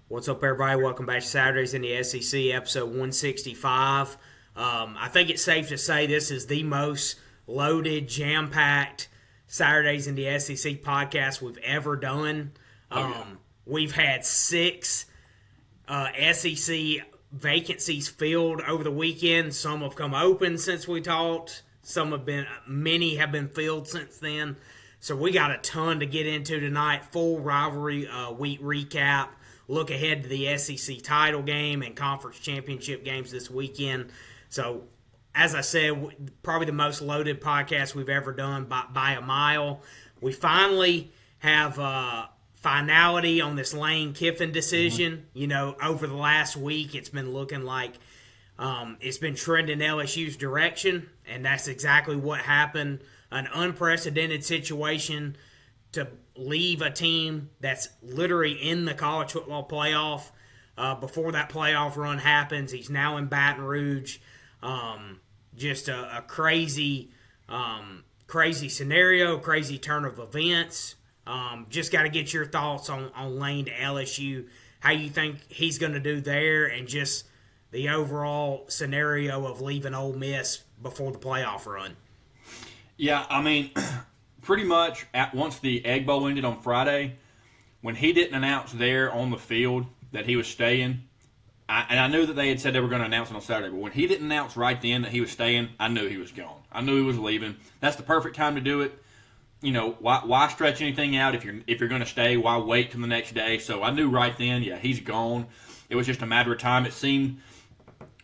What's up, everybody? Welcome back to Saturdays in the SEC, episode 165. I think it's safe to say this is the most loaded, jam-packed Saturdays in the SEC podcast we've ever done. We've had six SEC vacancies filled over the weekend. Some have come open since we talked. Many have been filled since then. So we got a ton to get into tonight. Full rivalry week recap. Look ahead to the SEC title game and conference championship games this weekend. So, as I said, probably the most loaded podcast we've ever done by a mile. We finally have finality on this Lane Kiffin decision. You know, over the last week, it's been looking like it's been trending LSU's direction, and that's exactly what happened. An unprecedented situation to leave a team that's literally in the college football playoff before that playoff run happens. He's now in Baton Rouge. Just a crazy scenario, crazy turn of events. Just got to get your thoughts on Lane to LSU, how you think he's going to do there, and just the overall scenario of leaving Ole Miss before the playoff run. Yeah, I mean, pretty much once the Egg Bowl ended on Friday, when he didn't announce there on the field that he was staying, and I knew that they had said they were going to announce it on Saturday, but when he didn't announce right then that he was staying, I knew he was gone. I knew he was leaving. That's the perfect time to do it. You know, why stretch anything out if you're going to stay? Why wait till the next day? So I knew right then, yeah, he's gone. It was just a matter of time. It seemed,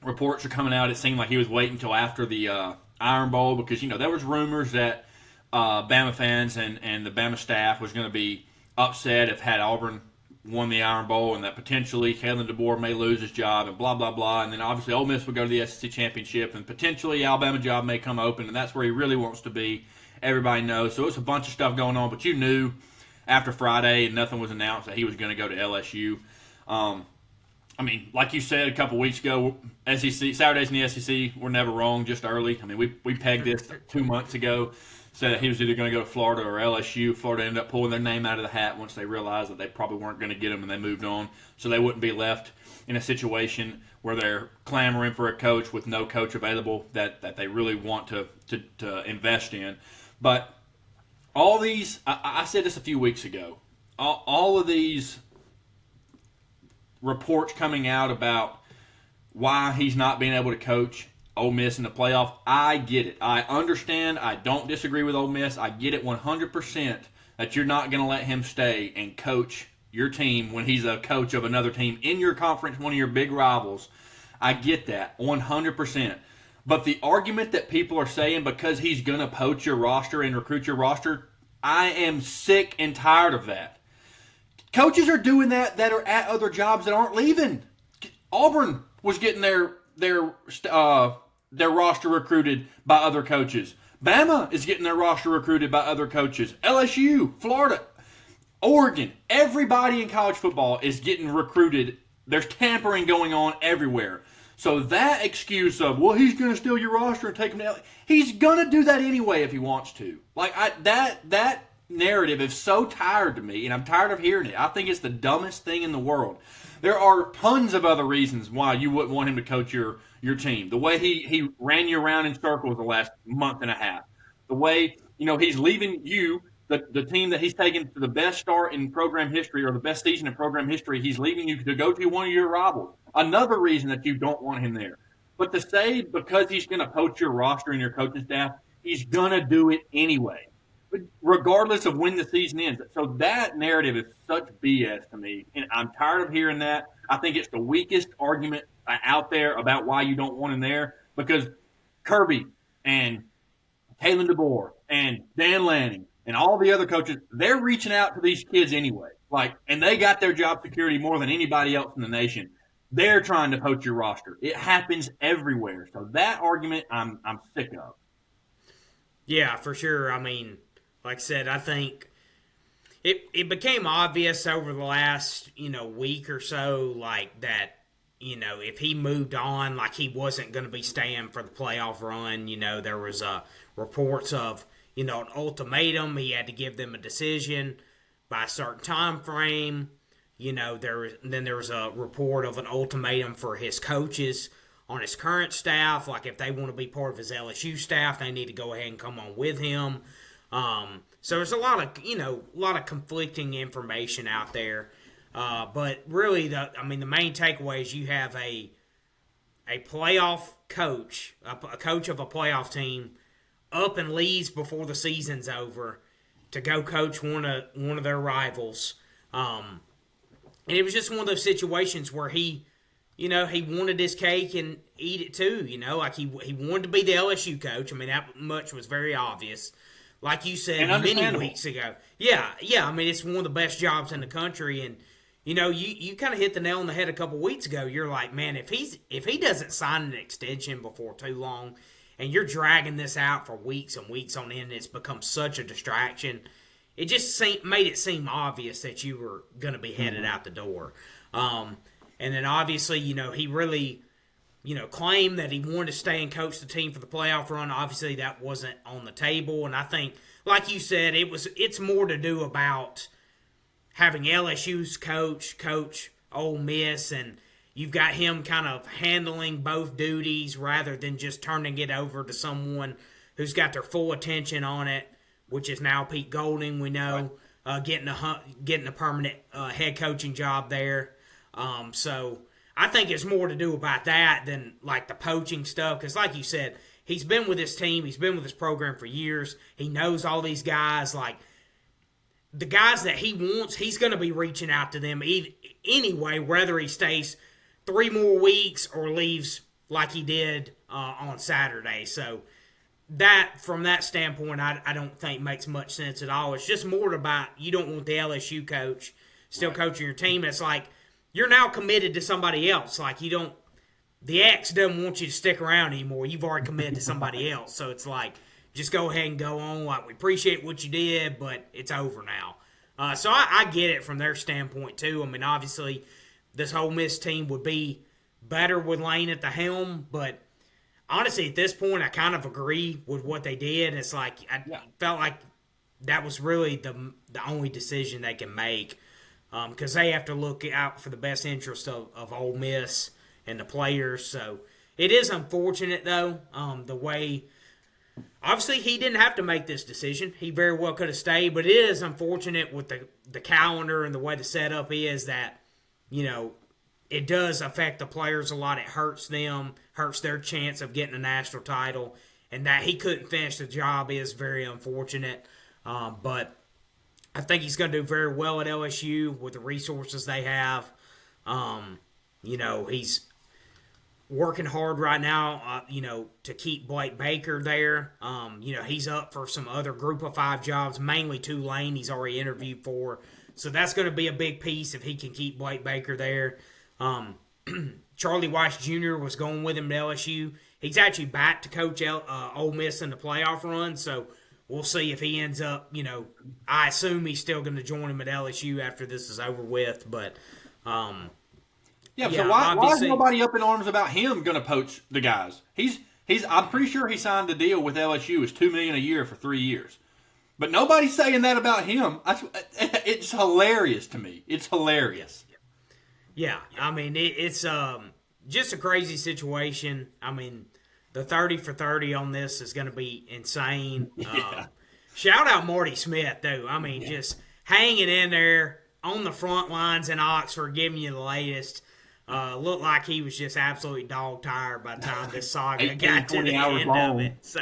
reports are coming out, it seemed like he was waiting until after the Iron Bowl because, you know, there was rumors that Bama fans and the Bama staff was going to be upset if had Auburn won the Iron Bowl and that potentially Kalen DeBoer may lose his job and blah, blah, blah. And then obviously Ole Miss would go to the SEC Championship and potentially Alabama job may come open and that's where he really wants to be. Everybody knows. So it's a bunch of stuff going on, but you knew after Friday and nothing was announced that he was going to go to LSU. I mean, like you said a couple weeks ago, SEC Saturdays in the SEC were never wrong, just early. I mean, we pegged this 2 months ago, said that he was either going to go to Florida or LSU. Florida ended up pulling their name out of the hat once they realized that they probably weren't going to get him, and they moved on. So they wouldn't be left in a situation where they're clamoring for a coach with no coach available that they really want to invest in. But all these, I said this a few weeks ago, all of these reports coming out about why he's not being able to coach Ole Miss in the playoff, I get it. I understand. I don't disagree with Ole Miss. I get it 100% that you're not going to let him stay and coach your team when he's a coach of another team in your conference, one of your big rivals. I get that 100%. But the argument that people are saying because he's going to poach your roster and recruit your roster, I am sick and tired of that. Coaches are doing that are at other jobs that aren't leaving. Auburn was getting their roster recruited by other coaches. Bama is getting their roster recruited by other coaches. LSU, Florida, Oregon, everybody in college football is getting recruited. There's tampering going on everywhere. So that excuse of, well, he's going to steal your roster and take him to he's going to do that anyway if he wants to. Like, that narrative is so tired to me, and I'm tired of hearing it. I think it's the dumbest thing in the world. There are tons of other reasons why you wouldn't want him to coach your team. The way he ran you around in circles the last month and a half. The way, you know, he's leaving you, the team that he's taken to the best start in program history or the best season in program history, he's leaving you to go to one of your rivals. Another reason that you don't want him there. But to say because he's going to poach your roster and your coaching staff, he's going to do it anyway, regardless of when the season ends. So that narrative is such BS to me, and I'm tired of hearing that. I think it's the weakest argument out there about why you don't want him there because Kirby and Kalen DeBoer and Dan Lanning and all the other coaches, they're reaching out to these kids anyway. And they got their job security more than anybody else in the nation. They're trying to poach your roster. It happens everywhere. So that argument I'm sick of. Yeah, for sure. I mean, like I said, I think it became obvious over the last, week or so, like that, if he moved on, like he wasn't going to be staying for the playoff run. There was reports of, an ultimatum. He had to give them a decision by a certain time frame. Then there was a report of an ultimatum for his coaches on his current staff. Like, if they want to be part of his LSU staff, they need to go ahead and come on with him. So there's a lot of conflicting information out there. But really, the main takeaway is you have a playoff coach, a coach of a playoff team, up and leaves before the season's over to go coach one of their rivals. And it was just one of those situations where he wanted his cake and eat it too. Like he wanted to be the LSU coach. I mean, that much was very obvious. Like you said many weeks ago. Yeah. I mean, it's one of the best jobs in the country. And, you kind of hit the nail on the head a couple weeks ago. You're like, man, if he doesn't sign an extension before too long, and you're dragging this out for weeks and weeks on end, it's become such a distraction. It just made it seem obvious that you were going to be headed out the door. And then obviously, he really, claimed that he wanted to stay and coach the team for the playoff run. Obviously, that wasn't on the table. And I think, like you said, it's more to do about having LSU's coach Ole Miss, and you've got him kind of handling both duties rather than just turning it over to someone who's got their full attention on it, which is now Pete Golding, we know, getting a permanent head coaching job there. So I think it's more to do about that than like the poaching stuff. Because like you said, he's been with his team, he's been with his program for years. He knows all these guys. Like the guys that he wants, he's going to be reaching out to them anyway, whether he stays 3 more weeks or leaves like he did on Saturday. So that, from that standpoint, I don't think makes much sense at all. It's just more about you don't want the LSU coach still coaching your team. It's like you're now committed to somebody else. Like the ex doesn't want you to stick around anymore. You've already committed to somebody else. So it's like, just go ahead and go on. Like, we appreciate what you did, but it's over now. So I get it from their standpoint too. I mean, obviously, this Ole Miss team would be better with Lane at the helm, but honestly, at this point, I kind of agree with what they did. It's like I felt like that was really the only decision they can make, because they have to look out for the best interest of Ole Miss and the players. So it is unfortunate, though, the way. Obviously, he didn't have to make this decision. He very well could have stayed, but it is unfortunate with the calendar and the way the setup is that, it does affect the players a lot. It hurts them, hurts their chance of getting a national title, and that he couldn't finish the job is very unfortunate. But I think he's going to do very well at LSU with the resources they have. He's working hard right now, to keep Blake Baker there. He's up for some other Group of 5 jobs, mainly Tulane he's already interviewed for. So that's going to be a big piece if he can keep Blake Baker there. Charlie Weiss Jr. was going with him to LSU. He's actually back to coach Ole Miss in the playoff run, so we'll see if he ends up, I assume he's still going to join him at LSU after this is over with, but so why is nobody up in arms about him going to poach the guys? I'm pretty sure he signed the deal with LSU. It's $2 million a year for 3 years. But nobody's saying that about him. It's hilarious to me. It's hilarious. Yeah, I mean, it's just a crazy situation. I mean, the 30 for 30 on this is going to be insane. Shout out Marty Smith, though. I mean, just hanging in there on the front lines in Oxford, giving you the latest. Looked like he was just absolutely dog tired by the time this saga got to the end of it. So,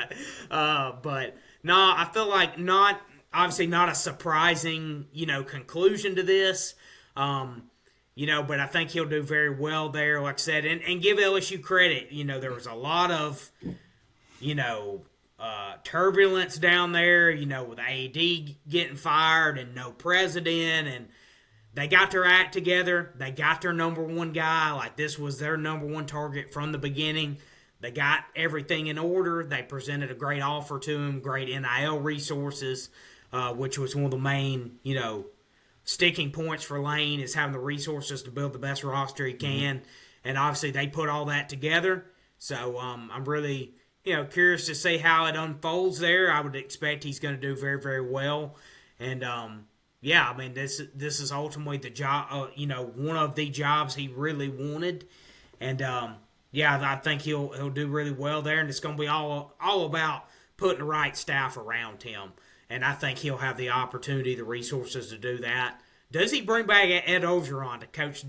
but no, I feel like obviously not a surprising, conclusion to this. But I think he'll do very well there, like I said, and give LSU credit. There was a lot of, turbulence down there, with AD getting fired and no president, and they got their act together. They got their number one guy. Like, this was their number one target from the beginning. They got everything in order. They presented a great offer to him, great NIL resources, which was one of the main, sticking points for Lane is having the resources to build the best roster he can. And obviously they put all that together. So I'm really, curious to see how it unfolds there. I would expect he's going to do very, very well. And, Yeah, I mean this is ultimately the job, one of the jobs he really wanted, and yeah, I think he'll do really well there, and it's going to be all about putting the right staff around him, and I think he'll have the opportunity, the resources to do that. Does he bring back Ed Ogeron to coach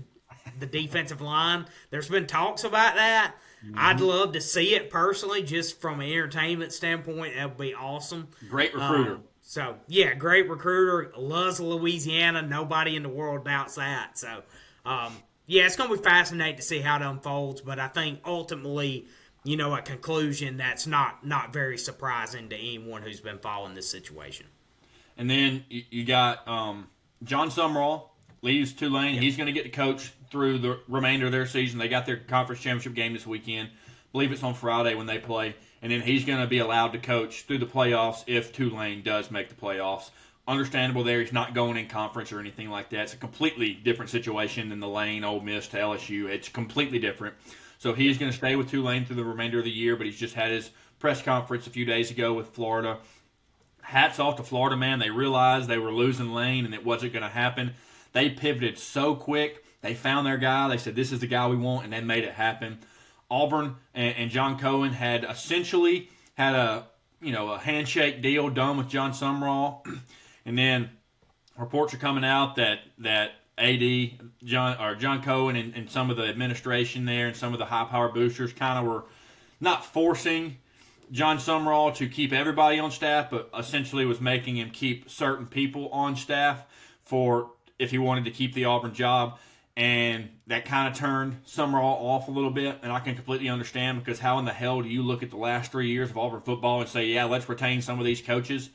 the defensive line? There's been talks about that. I'd love to see it personally, just from an entertainment standpoint. That would be awesome. Great recruiter. So, yeah, great recruiter. Loves Louisiana. Nobody in the world doubts that. So, yeah, it's going to be fascinating to see how it unfolds. But I think ultimately, a conclusion that's not very surprising to anyone who's been following this situation. And then you got Jon Sumrall leaves Tulane. Yep. He's going to get to coach through the remainder of their season. They got their conference championship game this weekend. I believe it's on Friday when they play. And then he's going to be allowed to coach through the playoffs if Tulane does make the playoffs. Understandable there. He's not going in conference or anything like that. It's a completely different situation than the Lane, Ole Miss to LSU. It's completely different. So he's going to stay with Tulane through the remainder of the year, but he's just had his press conference a few days ago with Florida. Hats off to Florida, man. They realized they were losing Lane and it wasn't going to happen. They pivoted so quick. They found their guy. They said, this is the guy we want, and they made it happen. Auburn and John Cohen had essentially had a handshake deal done with Jon Sumrall, and then reports are coming out that AD John Cohen and some of the administration there and some of the high power boosters kind of were not forcing Jon Sumrall to keep everybody on staff, but essentially was making him keep certain people on staff for if he wanted to keep the Auburn job. And that kind of turned Sumrall off a little bit, and I can completely understand, because how in the hell do you look at the last 3 years of Auburn football and say, yeah, let's retain some of these coaches?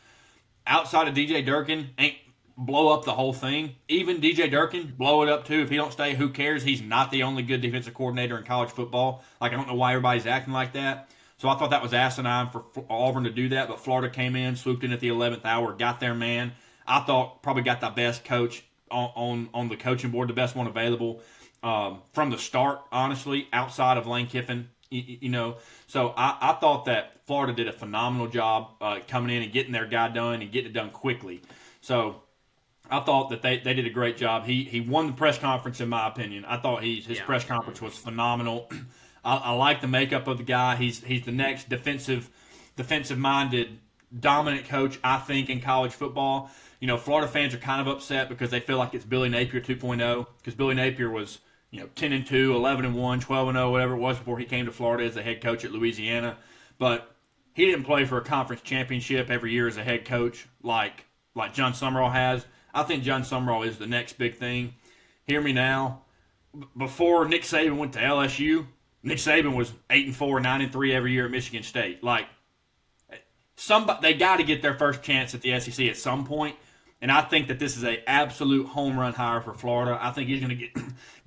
Outside of DJ Durkin, ain't blow up the whole thing. Even DJ Durkin, blow it up too. If he don't stay, who cares? He's not the only good defensive coordinator in college football. I don't know why everybody's acting like that. So I thought that was asinine for Auburn to do that, but Florida came in, swooped in at the 11th hour, got their man. I thought probably got the best coach on the coaching board, the best one available from the start, honestly, outside of Lane Kiffin. So I thought that Florida did a phenomenal job coming in and getting their guy done and getting it done quickly. So I thought that they did a great job. He won the press conference, in my opinion. I thought his press conference was phenomenal. I like the makeup of the guy. He's the next defensive-minded, dominant coach, I think, in college football. Florida fans are kind of upset because they feel like it's Billy Napier 2.0, because Billy Napier was 10-2, 11-1, 12-0, whatever it was before he came to Florida as the head coach at Louisiana. But he didn't play for a conference championship every year as a head coach like Jon Sumrall has. I think Jon Sumrall is the next big thing. Hear me now. Before Nick Saban went to LSU, Nick Saban was 8-4, 9-3 every year at Michigan State. They got to get their first chance at the SEC at some point. And I think that this is an absolute home run hire for Florida. I think he's going to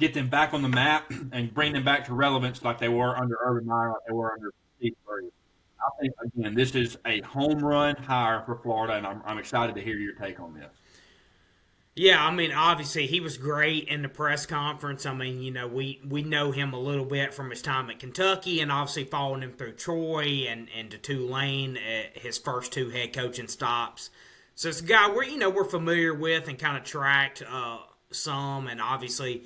get them back on the map and bring them back to relevance like they were under Urban Meyer, like they were under Steve Spurrier. I think, again, this is a home run hire for Florida, and I'm excited to hear your take on this. Yeah, I mean, obviously he was great in the press conference. I mean, we know him a little bit from his time at Kentucky, and obviously following him through Troy and to Tulane, his first two head coaching stops. So it's a guy we're familiar with and kind of tracked some, and obviously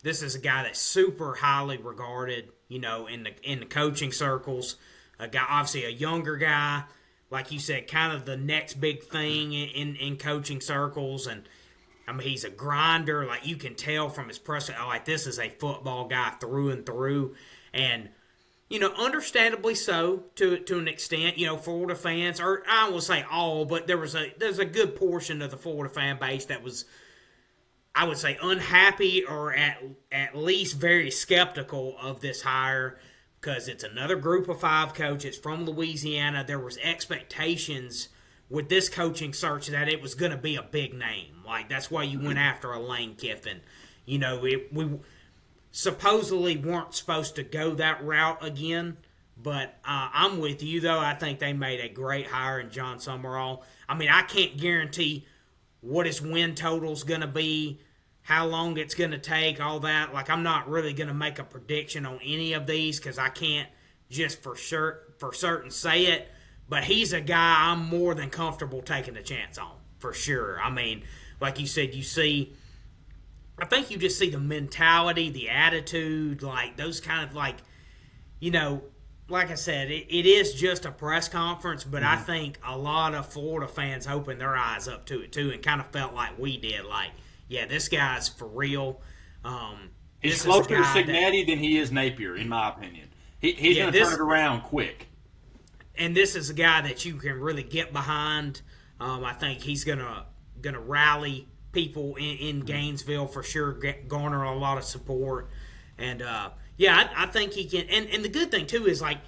this is a guy that's super highly regarded, in the coaching circles. A guy, obviously a younger guy, like you said, kind of the next big thing in coaching circles, and I mean, he's a grinder. Like, you can tell from his press, this is a football guy through and through. And, understandably so to an extent. Florida fans, or I won't say all, but there's a good portion of the Florida fan base that was, I would say, unhappy or at least very skeptical of this hire, because it's another group of five coach. It's from Louisiana. There was expectations with this coaching search that it was going to be a big name. That's why you went after a Lane Kiffin. We supposedly weren't supposed to go that route again, but I'm with you, though. I think they made a great hire in Jon Sumrall. I mean, I can't guarantee what his win total's going to be, how long it's going to take, all that. I'm not really going to make a prediction on any of these because I can't just for certain say it. But he's a guy I'm more than comfortable taking a chance on, for sure. I mean, like you said, I think you just see the mentality, the attitude, like those kind of like, like I said, it is just a press conference, but I think a lot of Florida fans opened their eyes up to it too and kind of felt like we did. Like, yeah, this guy's for real. He's closer to Cignetti than he is Napier, in my opinion. He's going to turn it around quick. And this is a guy that you can really get behind. I think he's gonna rally people in Gainesville for sure, garner a lot of support, and I think he can. And the good thing too is like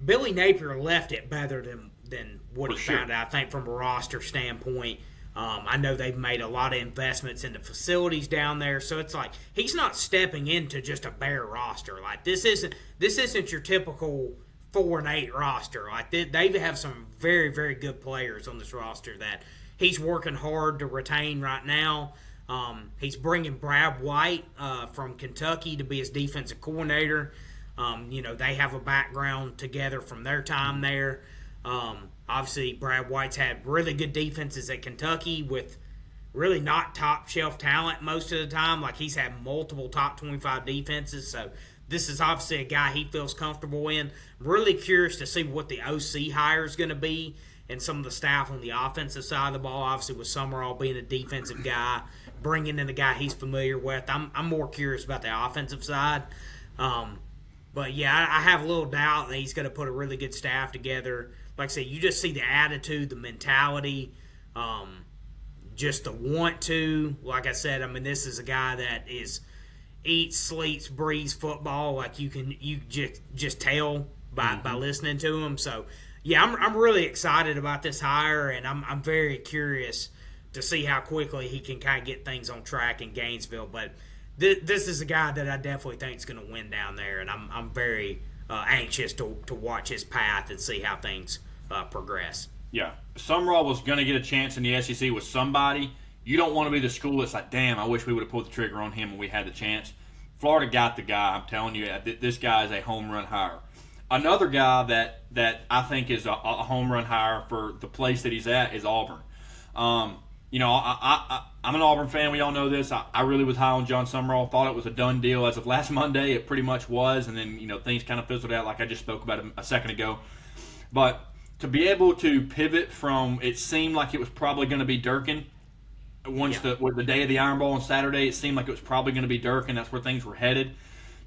Billy Napier left it better than what he found out. I think from a roster standpoint. I know they've made a lot of investments in the facilities down there, so it's like he's not stepping into just a bare roster. Like this isn't your typical 4-8 roster. Like they have some very, very good players on this roster that he's working hard to retain right now. He's bringing Brad White from Kentucky to be his defensive coordinator. They have a background together from their time there. Obviously, Brad White's had really good defenses at Kentucky with really not top shelf talent most of the time. Like he's had multiple top 25 defenses, so this is obviously a guy he feels comfortable in. I'm really curious to see what the OC hire is going to be and some of the staff on the offensive side of the ball. Obviously, with Sumrall being a defensive guy, bringing in a guy he's familiar with. I'm more curious about the offensive side. But, yeah, I have a little doubt that he's going to put a really good staff together. Like I said, you just see the attitude, the mentality, just the want to. Like I said, I mean, this is a guy that eats, sleeps, breathes football. Like you just tell by listening to him. So, yeah, I'm really excited about this hire, and I'm very curious to see how quickly he can kind of get things on track in Gainesville. But this is a guy that I definitely think is going to win down there, and I'm very anxious to watch his path and see how things progress. Yeah, Sumrall was going to get a chance in the SEC with somebody. You don't want to be the school that's like, damn, I wish we would have pulled the trigger on him when we had the chance. Florida got the guy. I'm telling you, this guy is a home run hire. Another guy that I think is a home run hire for the place that he's at is Auburn. I'm an Auburn fan. We all know this. I really was high on Jon Sumrall. Thought it was a done deal. As of last Monday, it pretty much was. And then, things kind of fizzled out like I just spoke about a second ago. But to be able to pivot from, it seemed like it was probably going to be Durkin. With the day of the Iron Bowl on Saturday, it seemed like it was probably going to be Durkin. That's where things were headed.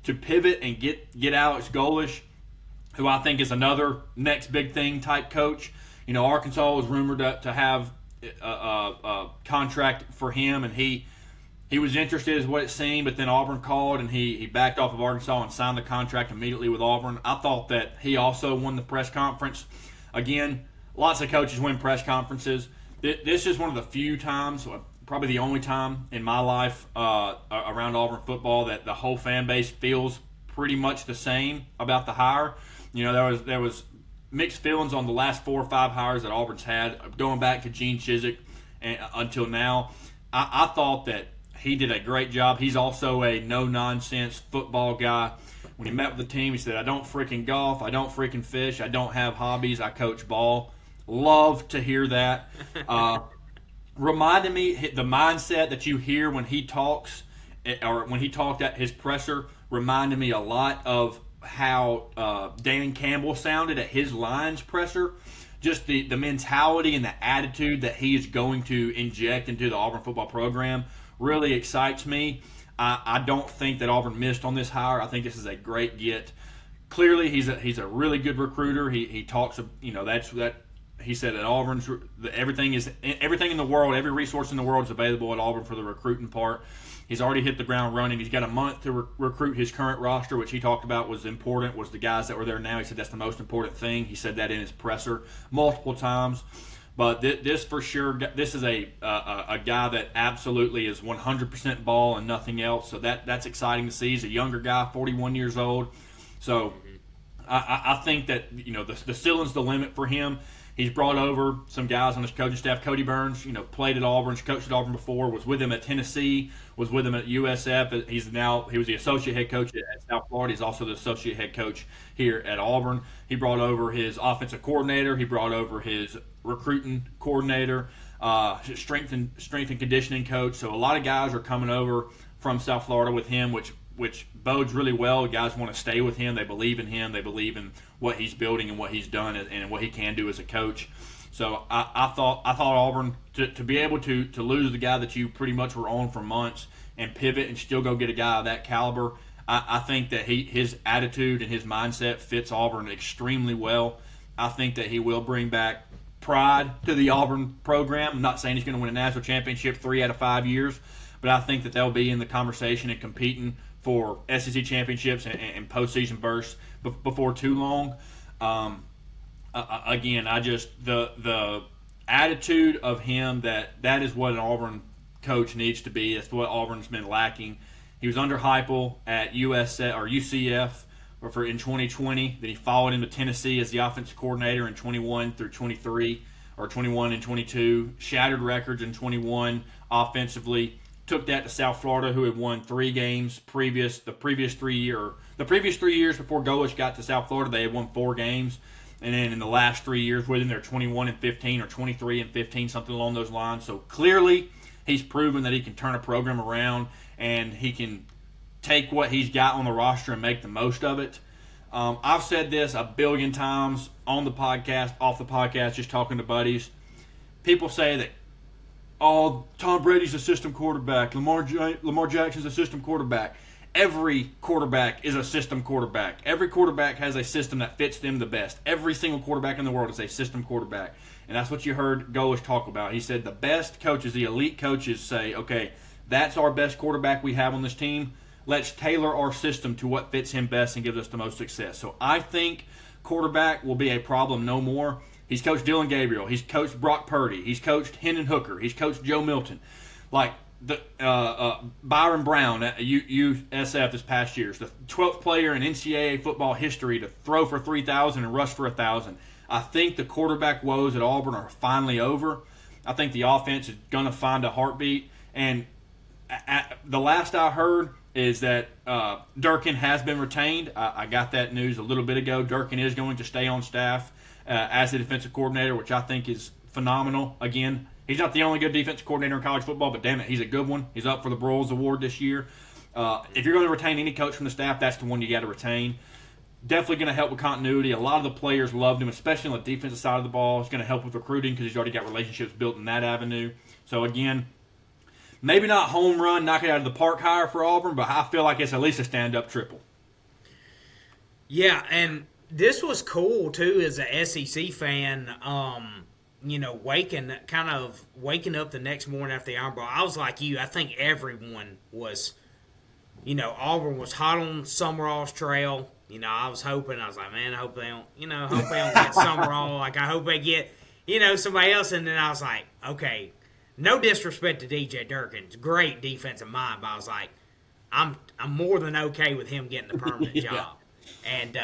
To pivot and get Alex Golesh, who I think is another next big thing type coach. Arkansas was rumored to have a contract for him, and he was interested is what it seemed, but then Auburn called, and he backed off of Arkansas and signed the contract immediately with Auburn. I thought that he also won the press conference. Again, lots of coaches win press conferences. This is one of the few times, probably the only time in my life around Auburn football that the whole fan base feels pretty much the same about the hire. There was mixed feelings on the last 4 or 5 hires that Auburn's had, going back to Gene Chizik until now. I thought that he did a great job. He's also a no-nonsense football guy. When he met with the team, he said, I don't freaking golf, I don't freaking fish, I don't have hobbies, I coach ball. Love to hear that. Reminded me, the mindset that you hear when he talks, or when he talked at his presser, reminded me a lot of how Dan Campbell sounded at his Lions presser. Just the mentality and the attitude that he is going to inject into the Auburn football program really excites me. I don't think that Auburn missed on this hire. I think this is a great get. Clearly, he's a really good recruiter. He talks, he said that Auburn's everything in the world, every resource in the world is available at Auburn for the recruiting part. He's already hit the ground running. He's got a month to recruit his current roster, which he talked about was important, was the guys that were there now. He said that's the most important thing. He said that in his presser multiple times. But this for sure, this is a guy that absolutely is 100% ball and nothing else. So that's exciting to see. He's a younger guy, 41 years old. So I think that the ceiling's the limit for him. He's brought over some guys on his coaching staff. Cody Burns, played at Auburn, coached at Auburn before, was with him at Tennessee, was with him at USF. He was the associate head coach at South Florida. He's also the associate head coach here at Auburn. He brought over his offensive coordinator. He brought over his recruiting coordinator. strength and conditioning coach. So a lot of guys are coming over from South Florida with him, which bodes really well. Guys want to stay with him. They believe in him. They believe in what he's building and what he's done and what he can do as a coach. So I thought Auburn to be able to lose the guy that you pretty much were on for months and pivot and still go get a guy of that caliber. I think that his attitude and his mindset fits Auburn extremely well. I think that he will bring back pride to the Auburn program. I'm not saying he's going to win a national championship 3 out of 5 years, but I think that they'll be in the conversation and competing for SEC championships and postseason bursts before too long. Again, the attitude of him that is what an Auburn coach needs to be. That's what Auburn's been lacking. He was under Heupel at UCF in 2020. Then he followed him to Tennessee as the offensive coordinator in 21 through 23, or 21 and 22. Shattered records in 21 offensively. Took that to South Florida, who had won 3 games the previous 3 years before Golish got to South Florida. They had won 4 games, and then in the last 3 years with him, they're 21 and 15 or 23 and 15, something along those lines. So clearly, he's proven that he can turn a program around and he can take what he's got on the roster and make the most of it. I've said this a billion times on the podcast, off the podcast, just talking to buddies. People say that, oh, Tom Brady's a system quarterback. Lamar Jackson's a system quarterback. Every quarterback is a system quarterback. Every quarterback has a system that fits them the best. Every single quarterback in the world is a system quarterback. And that's what you heard Golish talk about. He said the best coaches, the elite coaches say, okay, that's our best quarterback we have on this team. Let's tailor our system to what fits him best and gives us the most success. So I think quarterback will be a problem no more. He's coached Dylan Gabriel. He's coached Brock Purdy. He's coached Hendon Hooker. He's coached Joe Milton. Like the Byron Brown at USF this past year is the 12th player in NCAA football history to throw for 3,000 and rush for 1,000. I think the quarterback woes at Auburn are finally over. I think the offense is going to find a heartbeat. And the last I heard is that Durkin has been retained. I got that news a little bit ago. Durkin is going to stay on staff as the defensive coordinator, which I think is phenomenal. Again, he's not the only good defensive coordinator in college football, but damn it, he's a good one. He's up for the Broyles Award this year. If you're going to retain any coach from the staff, that's the one you got to retain. Definitely going to help with continuity. A lot of the players loved him, especially on the defensive side of the ball. It's going to help with recruiting because he's already got relationships built in that avenue. So, again, maybe not home run, knock it out of the park hire for Auburn, but I feel like it's at least a stand-up triple. Yeah, and this was cool, too, as a SEC fan, waking up the next morning after the Iron Bowl. I was like you. I think everyone was, Auburn was hot on Sumrall's trail. I was like, man, I hope they don't get Sumrall. Like, I hope they get, somebody else. And then I was like, okay, no disrespect to DJ Durkin. Great defensive mind. But I was like, I'm more than okay with him getting the permanent job. And,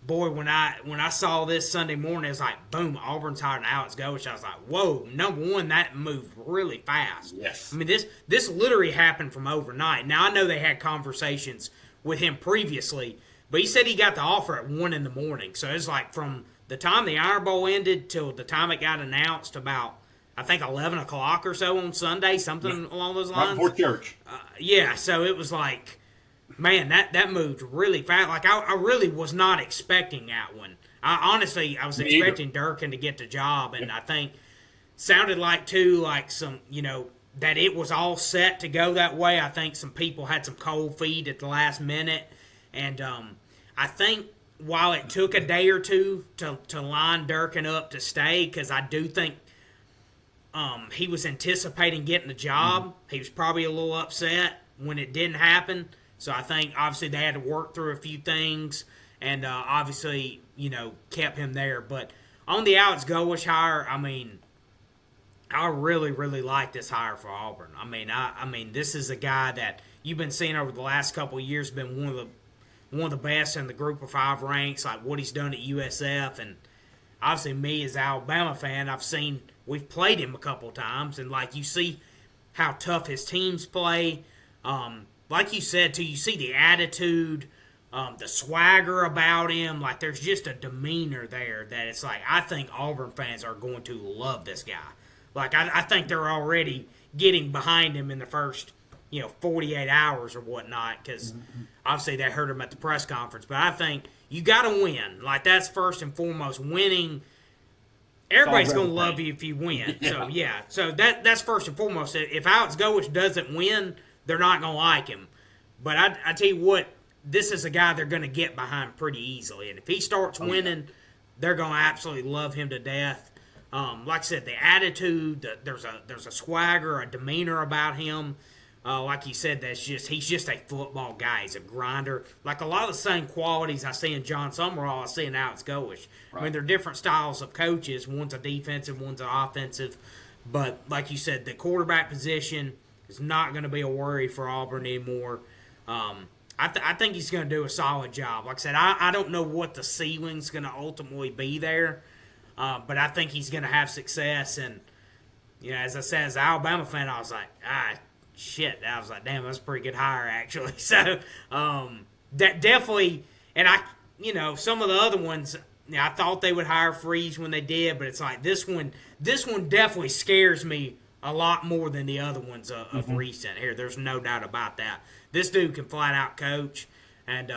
boy, when I saw this Sunday morning, it's like, boom, Auburn's hiring Alex Golesh. I was like, whoa, number one, that moved really fast. Yes. I mean, this literally happened from overnight. Now, I know they had conversations with him previously, but he said he got the offer at 1 in the morning. So it's like from the time the Iron Bowl ended till the time it got announced about, I think, 11 o'clock or so on Sunday, something along those lines. Right before church. So it was like, man, that moved really fast. Like, I really was not expecting that one. I was expecting Durkin to get the job, and I think sounded like, too, like some, that it was all set to go that way. I think some people had some cold feet at the last minute, and I think while it took a day or two to line Durkin up to stay, because I do think he was anticipating getting the job. Mm-hmm. He was probably a little upset when it didn't happen. So I think, obviously, they had to work through a few things and, obviously, kept him there. But on the Alex Golesh hire, I mean, I really, really like this hire for Auburn. I mean, this is a guy that you've been seeing over the last couple of years, been one of the best in the Group of 5 ranks, like what he's done at USF. And obviously, me as an Alabama fan, we've played him a couple times, and like you see how tough his teams play. Like you said, too, you see the attitude, the swagger about him. Like, there's just a demeanor there that it's like, I think Auburn fans are going to love this guy. Like, I think they're already getting behind him in the first, 48 hours or whatnot, because obviously they heard him at the press conference. But I think you got to win. Like, that's first and foremost. Winning, everybody's going to love you if you win. Yeah. So that's first and foremost. If Alex Golesh doesn't win, they're not going to like him. But I tell you what, this is a guy they're going to get behind pretty easily. And if he starts winning, they're going to absolutely love him to death. Like I said, the attitude, there's a swagger, a demeanor about him. Like you said, he's just a football guy. He's a grinder. Like a lot of the same qualities I see in Jon Sumrall, I see in Alex Golesh. Right. I mean, they're different styles of coaches. One's a defensive, one's an offensive. But like you said, the quarterback position is not going to be a worry for Auburn anymore. I think he's going to do a solid job. Like I said, I don't know what the ceiling's going to ultimately be there, but I think he's going to have success. And, as I said, as an Alabama fan, I was like, shit. I was like, damn, that's a pretty good hire, actually. So, that definitely, and some of the other ones, I thought they would hire Freeze when they did, but it's like this one definitely scares me a lot more than the other ones of recent here. There's no doubt about that. This dude can flat out coach, and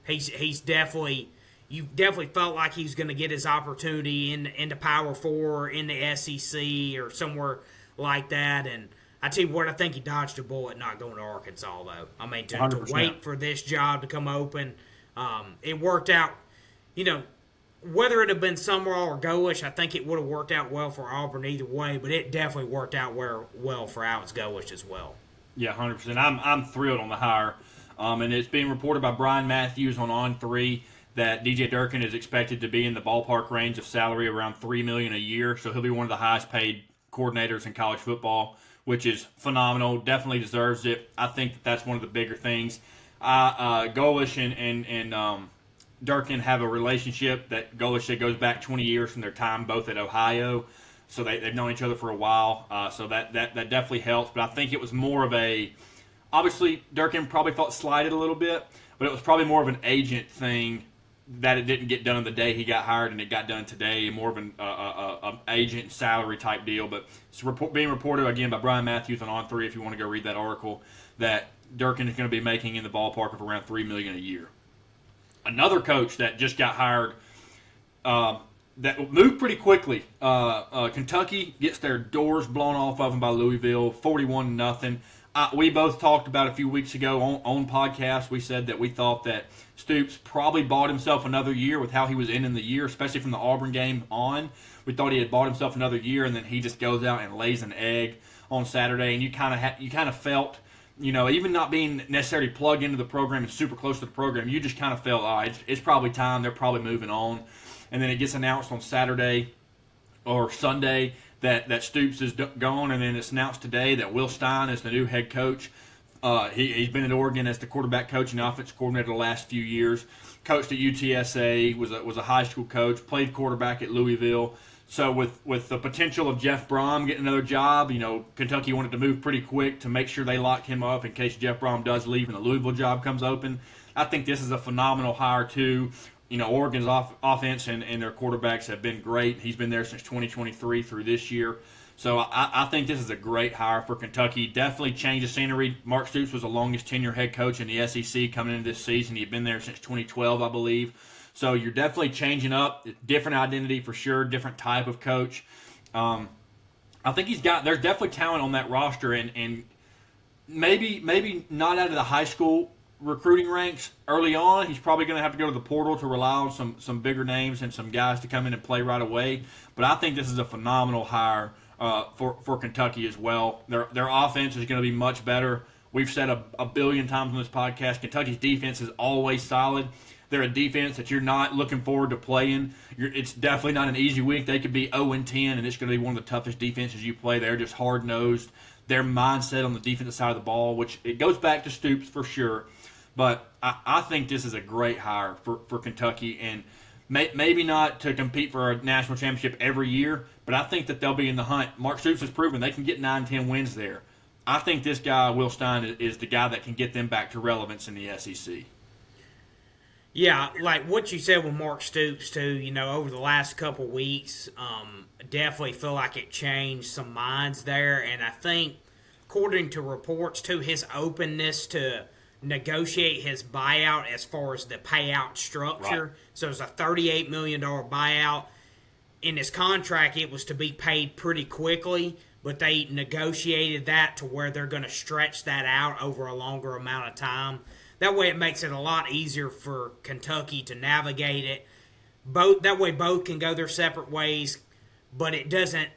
he's definitely, you definitely felt like he was going to get his opportunity in the Power Four, in the SEC, or somewhere like that. And I tell you what, I think he dodged a bullet not going to Arkansas, though. I mean, to wait for this job to come open, it worked out. Whether it had been Sumrall or Golish, I think it would have worked out well for Auburn either way, but it definitely worked out well for Alex Golesh as well. Yeah, 100%. I'm thrilled on the hire. And it's being reported by Brian Matthews on 3 that DJ Durkin is expected to be in the ballpark range of salary around $3 million a year. So he'll be one of the highest paid coordinators in college football, which is phenomenal. Definitely deserves it. I think that's one of the bigger things. Golish and Durkin have a relationship that Golish goes back 20 years from their time both at Ohio. So they've known each other for a while. So that definitely helps. But I think it was more of a, obviously Durkin probably felt slighted a little bit, but it was probably more of an agent thing that it didn't get done on the day he got hired and it got done today, more of an agent salary type deal. But it's being reported again by Brian Matthews on 3 if you want to go read that article, that Durkin is going to be making in the ballpark of around $3 million a year. Another coach that just got hired that moved pretty quickly. Kentucky gets their doors blown off of them by Louisville, 41-0. We both talked about a few weeks ago on podcast. We said that we thought that Stoops probably bought himself another year with how he was ending the year, especially from the Auburn game on. We thought he had bought himself another year, and then he just goes out and lays an egg on Saturday. And you kind of felt, even not being necessarily plugged into the program and super close to the program, you just kind of felt, it's probably time. They're probably moving on. And then it gets announced on Saturday or Sunday that Stoops is gone, and then it's announced today that Will Stein is the new head coach. He's been at Oregon as the quarterback coach and offensive coordinator the last few years. Coached at UTSA, was a high school coach, played quarterback at Louisville. So with the potential of Jeff Brom getting another job, Kentucky wanted to move pretty quick to make sure they locked him up in case Jeff Brom does leave and the Louisville job comes open. I think this is a phenomenal hire too. Oregon's offense and their quarterbacks have been great. He's been there since 2023 through this year. So I think this is a great hire for Kentucky. Definitely change the scenery. Mark Stoops was the longest tenure head coach in the SEC coming into this season. He had been there since 2012, I believe. So you're definitely changing up. Different identity for sure, different type of coach. I think there's definitely talent on that roster, and maybe not out of the high school recruiting ranks early on. He's probably going to have to go to the portal to rely on some bigger names and some guys to come in and play right away. But I think this is a phenomenal hire for Kentucky as well. Their offense is going to be much better. We've said a billion times on this podcast, Kentucky's defense is always solid. They're a defense that you're not looking forward to playing. It's definitely not an easy week. They could be 0-10, and it's going to be one of the toughest defenses you play. They're just hard-nosed. Their mindset on the defensive side of the ball, which it goes back to Stoops for sure. But I think this is a great hire for Kentucky, and maybe not to compete for a national championship every year, but I think that they'll be in the hunt. Mark Stoops has proven they can get 9-10 wins there. I think this guy, Will Stein, is the guy that can get them back to relevance in the SEC. Yeah, like what you said with Mark Stoops too. Over the last couple weeks, definitely feel like it changed some minds there, and I think, according to reports too, his openness to negotiate his buyout as far as the payout structure. Right. So it's a $38 million buyout. In his contract, it was to be paid pretty quickly, but they negotiated that to where they're going to stretch that out over a longer amount of time. That way it makes it a lot easier for Kentucky to navigate it. That way both can go their separate ways, but it doesn't,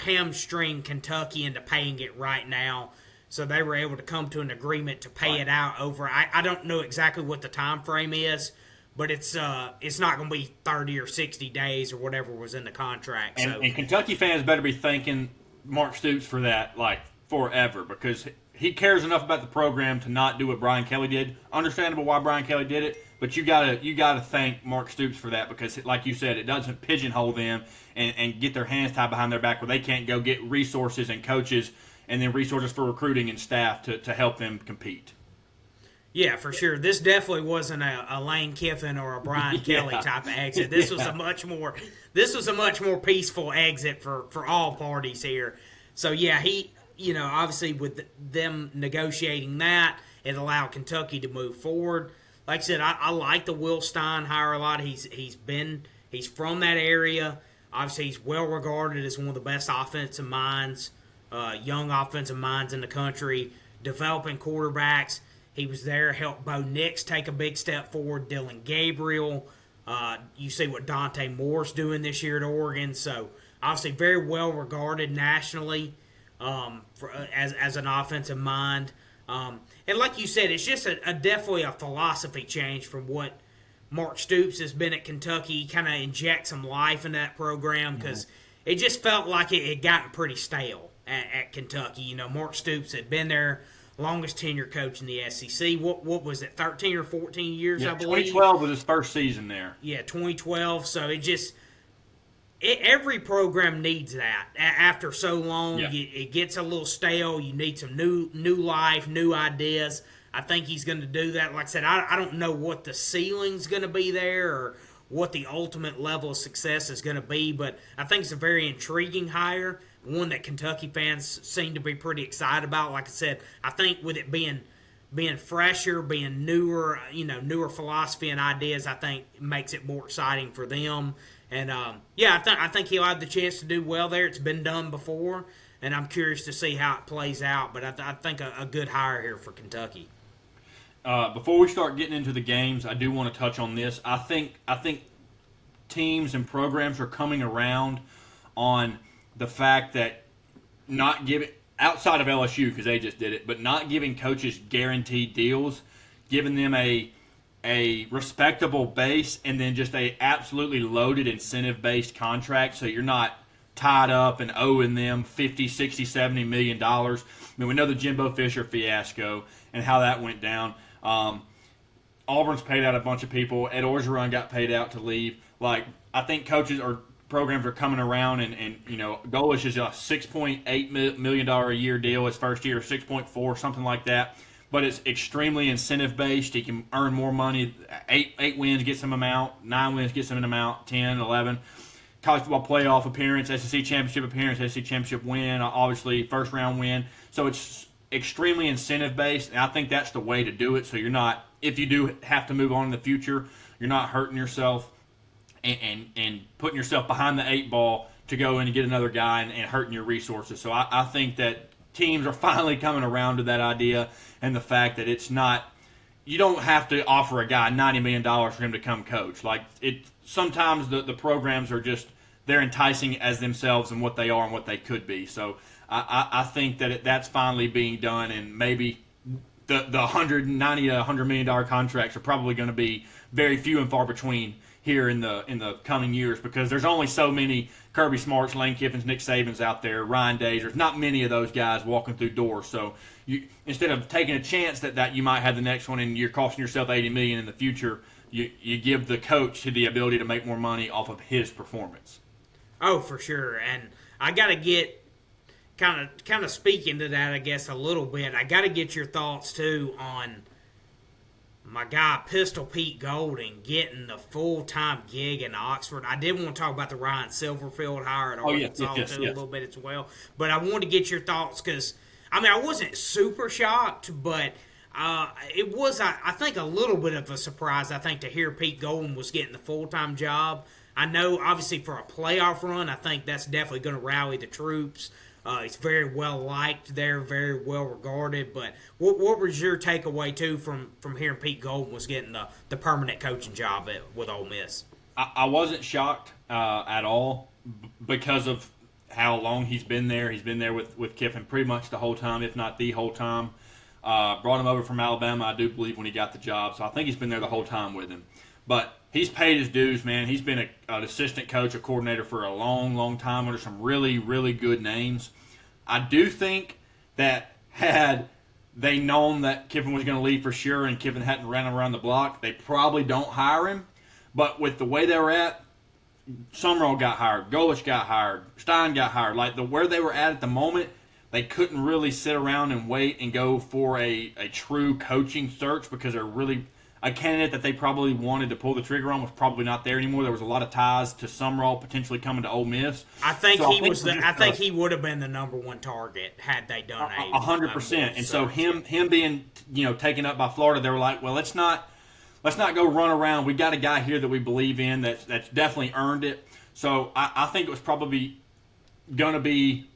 hamstring Kentucky into paying it right now. So they were able to come to an agreement to pay it out over. I don't know exactly what the time frame is, but it's not going to be 30 or 60 days or whatever was in the contract. And Kentucky fans better be thanking Mark Stoops for that, forever, because he cares enough about the program to not do what Brian Kelly did. Understandable why Brian Kelly did it, but you gotta thank Mark Stoops for that, because, like you said, it doesn't pigeonhole them and get their hands tied behind their back where they can't go get resources and coaches and then resources for recruiting and staff to help them compete. Yeah, for sure. This definitely wasn't a Lane Kiffin or a Brian Kelly type of exit. This was a much more peaceful exit for all parties here. So yeah, he obviously with them negotiating that, it allowed Kentucky to move forward. Like I said, I like the Will Stein hire a lot. He's from that area. Obviously, he's well regarded as one of the best offensive minds, young offensive minds in the country, developing quarterbacks. He was there, helped Bo Nix take a big step forward, Dylan Gabriel. You see what Dante Moore's doing this year at Oregon. So, obviously, very well regarded nationally as an offensive mind. And like you said, it's just definitely a philosophy change from what Mark Stoops has been at Kentucky. Kind of inject some life in that program because it just felt like it had gotten pretty stale at Kentucky. Mark Stoops had been there, longest tenure coach in the SEC. What was it, 13 or 14 years, I believe? 2012 was his first season there. Yeah, 2012. So every program needs that. After so long, it gets a little stale. You need some new life, new ideas. I think he's going to do that. Like I said, I don't know what the ceiling's going to be there or what the ultimate level of success is going to be, but I think it's a very intriguing hire, one that Kentucky fans seem to be pretty excited about. Like I said, I think with it being fresher, being newer, newer philosophy and ideas, I think makes it more exciting for them. And I think he'll have the chance to do well there. It's been done before, and I'm curious to see how it plays out. But I think a good hire here for Kentucky. Before we start getting into the games, I do want to touch on this. I think teams and programs are coming around on the fact that not giving, outside of LSU because they just did it, but not giving coaches guaranteed deals, giving them a respectable base and then just a absolutely loaded incentive-based contract so you're not tied up and owing them $50, $60, $70 million. I mean, we know the Jimbo Fisher fiasco and how that went down. Auburn's paid out a bunch of people. Ed Orgeron got paid out to leave. I think coaches or programs are coming around, and Golish is a $6.8 million a year deal his first year, 6.4, something like that. But it's extremely incentive-based. He can earn more money. 8 wins gets him an amount. 9 wins gets him an amount. 10, 11. College football playoff appearance, SEC championship appearance, SEC championship win, obviously first-round win. So it's extremely incentive-based, and I think that's the way to do it. So you're not, if you do have to move on in the future, you're not hurting yourself and putting yourself behind the 8 ball to go in and get another guy and hurting your resources. So I think that teams are finally coming around to that idea and the fact that it's not, you don't have to offer a guy $90 million for him to come coach. Sometimes the programs are just, they're enticing as themselves and what they are and what they could be. So I think that that's finally being done, and maybe the $190 to $100 million contracts are probably going to be very few and far between here in the coming years, because there's only so many Kirby Smarts, Lane Kiffins, Nick Sabans out there, Ryan Days. There's not many of those guys walking through doors. So you, instead of taking a chance that you might have the next one and you're costing yourself $80 million in the future, you give the coach the ability to make more money off of his performance. Oh, for sure. And I got to get kind of speaking to that, I guess, a little bit. I got to get your thoughts too on my guy Pistol Pete Golding getting the full-time gig in Oxford. I did want to talk about the Ryan Silverfield hire at Arkansas yes. a little bit as well. But I wanted to get your thoughts because, I wasn't super shocked, but it was, I think, a little bit of a surprise, I think, to hear Pete Golding was getting the full-time job. I know, obviously, for a playoff run, I think that's definitely going to rally the troops. He's very well liked there, very well regarded. But what was your takeaway too from hearing Pete Golding was getting the permanent coaching job with Ole Miss? I wasn't shocked at all because of how long he's been there. He's been there with Kiffin pretty much the whole time, if not the whole time. Brought him over from Alabama, I do believe, when he got the job. So I think he's been there the whole time with him. But he's paid his dues, man. He's been an assistant coach, a coordinator for a long, long time under some really, really good names. I do think that had they known that Kiffin was going to leave for sure and Kiffin hadn't ran around the block, they probably don't hire him. But with the way they were at, Sumrall got hired, Golish got hired, Stein got hired. Like where they were at the moment, they couldn't really sit around and wait and go for a true coaching search because they're really a candidate that they probably wanted to pull the trigger on was probably not there anymore. There was a lot of ties to Sumrall potentially coming to Ole Miss. I think he would have been the number one target had they done 100%. And so him being taken up by Florida, they were like, well, let's not go run around. We got a guy here that we believe in that's definitely earned it. So I think it was probably going to be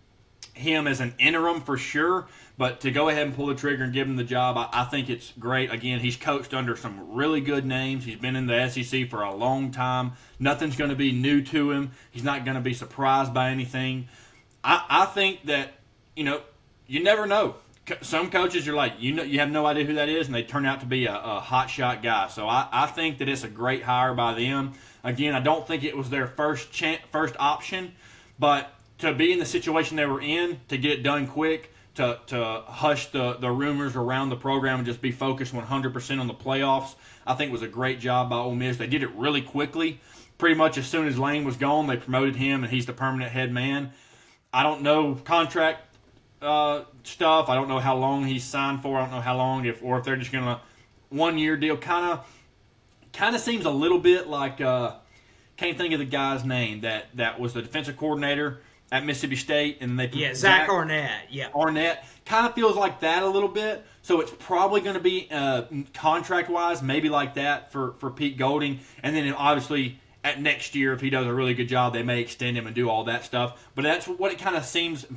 him as an interim for sure, but to go ahead and pull the trigger and give him the job, I think it's great. Again, he's coached under some really good names. He's been in the SEC for a long time. Nothing's going to be new to him. He's not going to be surprised by anything. I think that, you never know. Some coaches are like, you have no idea who that is, and they turn out to be a hot shot guy. So I think that it's a great hire by them. Again, I don't think it was their first option, but to be in the situation they were in, to get it done quick, to hush the rumors around the program and just be focused 100% on the playoffs, I think was a great job by Ole Miss. They did it really quickly. Pretty much as soon as Lane was gone, they promoted him, and he's the permanent head man. I don't know contract stuff. I don't know how long he's signed for. I don't know how long, if they're just going to 1-year deal. Kind of seems a little bit like can't think of the guy's name that was the defensive coordinator at Mississippi State, and they Zach Arnett. Yeah, Arnett kind of feels like that a little bit. So it's probably going to be contract wise, maybe like that for Pete Golding, and then obviously at next year, if he does a really good job, they may extend him and do all that stuff. But that's what it kind of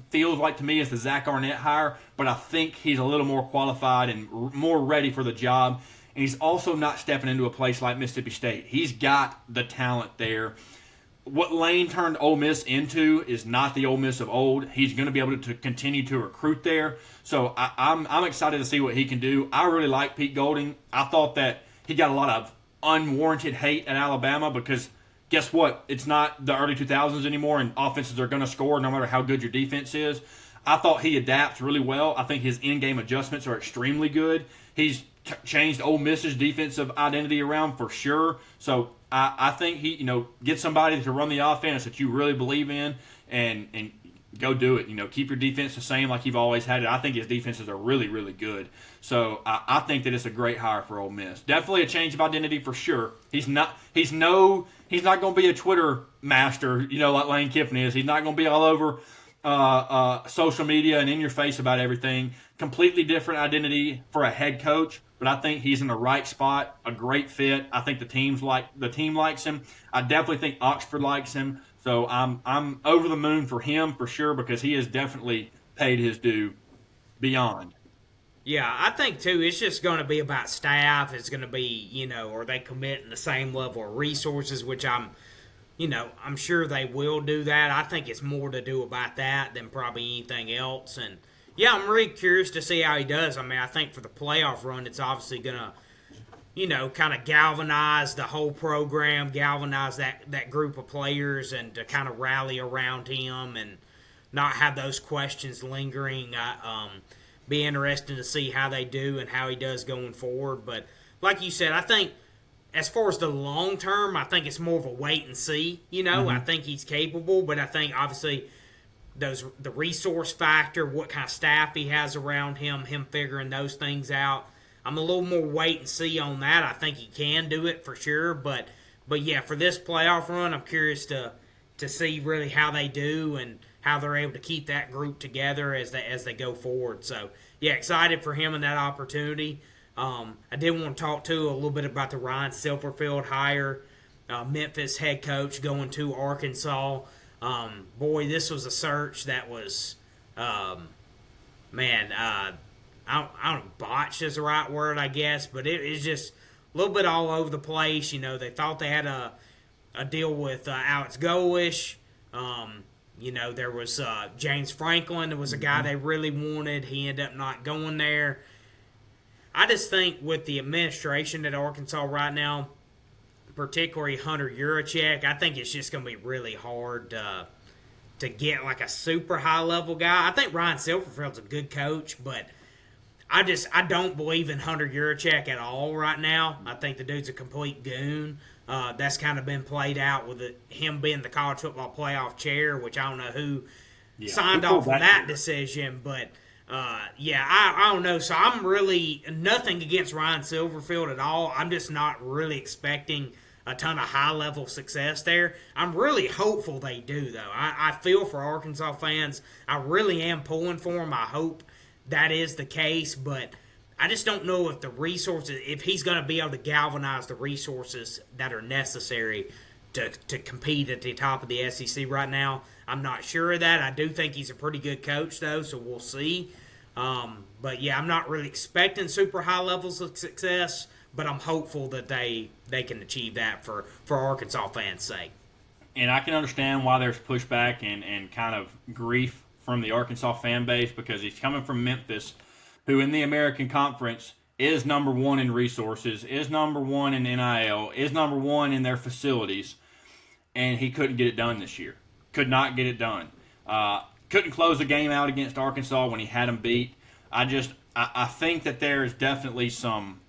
feels like to me is the Zach Arnett hire. But I think he's a little more qualified and more ready for the job. And he's also not stepping into a place like Mississippi State. He's got the talent there. What Lane turned Ole Miss into is not the Ole Miss of old. He's going to be able to continue to recruit there. So I'm excited to see what he can do. I really like Pete Golding. I thought that he got a lot of unwarranted hate at Alabama because guess what? It's not the early 2000s anymore, and offenses are going to score no matter how good your defense is. I thought he adapts really well. I think his in-game adjustments are extremely good. He's changed Ole Miss's defensive identity around for sure. So I think he, get somebody to run the offense that you really believe in and go do it. Keep your defense the same like you've always had it. I think his defenses are really, really good. So I think that it's a great hire for Ole Miss. Definitely a change of identity for sure. He's not going to be a Twitter master, like Lane Kiffin is. He's not going to be all over social media and in your face about everything. Completely different identity for a head coach, but I think he's in the right spot, a great fit. I think the team likes him. I definitely think Oxford likes him. So I'm over the moon for him for sure because he has definitely paid his due beyond. Yeah, I think too. It's just going to be about staff. It's going to be are they committing the same level of resources, which I'm sure they will do that. I think it's more to do about that than probably anything else. And yeah, I'm really curious to see how he does. I think for the playoff run, it's obviously going to, kind of galvanize the whole program, galvanize that group of players, and to kind of rally around him and not have those questions lingering. Be interesting to see how they do and how he does going forward. But like you said, I think as far as the long term, I think it's more of a wait and see. I think he's capable, but I think obviously the resource factor, what kind of staff he has around him figuring those things out. I'm a little more wait and see on that. I think he can do it for sure, but yeah, for this playoff run, I'm curious to see really how they do and how they're able to keep that group together as they go forward. So yeah, excited for him and that opportunity. I did want to talk to a little bit about the Ryan Silverfield hire, Memphis head coach going to Arkansas. Boy, this was a search that was, I don't know, botched is the right word, I guess, but it is just a little bit all over the place. You know, they thought they had a deal with Alex Golesh. There was James Franklin. There was a guy they really wanted. He ended up not going there. I just think with the administration at Arkansas right now, particularly Hunter Yurachek, I think it's just going to be really hard to get like a super high-level guy. I think Ryan Silverfield's a good coach, but I don't believe in Hunter Yurachek at all right now. I think the dude's a complete goon. That's kind of been played out with him being the college football playoff chair, which I don't know who signed off on that decision, but I don't know. So I'm really nothing against Ryan Silverfield at all. I'm just not really expecting a ton of high-level success there. I'm really hopeful they do, though. I feel for Arkansas fans. I really am pulling for them. I hope that is the case, but I just don't know if the resources, if he's going to be able to galvanize the resources that are necessary to compete at the top of the SEC right now. I'm not sure of that. I do think he's a pretty good coach, though, so we'll see. But, yeah, I'm not really expecting super high levels of success, but I'm hopeful that they can achieve that for Arkansas fans' sake. And I can understand why there's pushback and kind of grief from the Arkansas fan base because he's coming from Memphis, who in the American Conference is number one in resources, is number one in NIL, is number one in their facilities, and he couldn't get it done this year. Could not get it done. Couldn't close the game out against Arkansas when he had them beat. I think that there is definitely some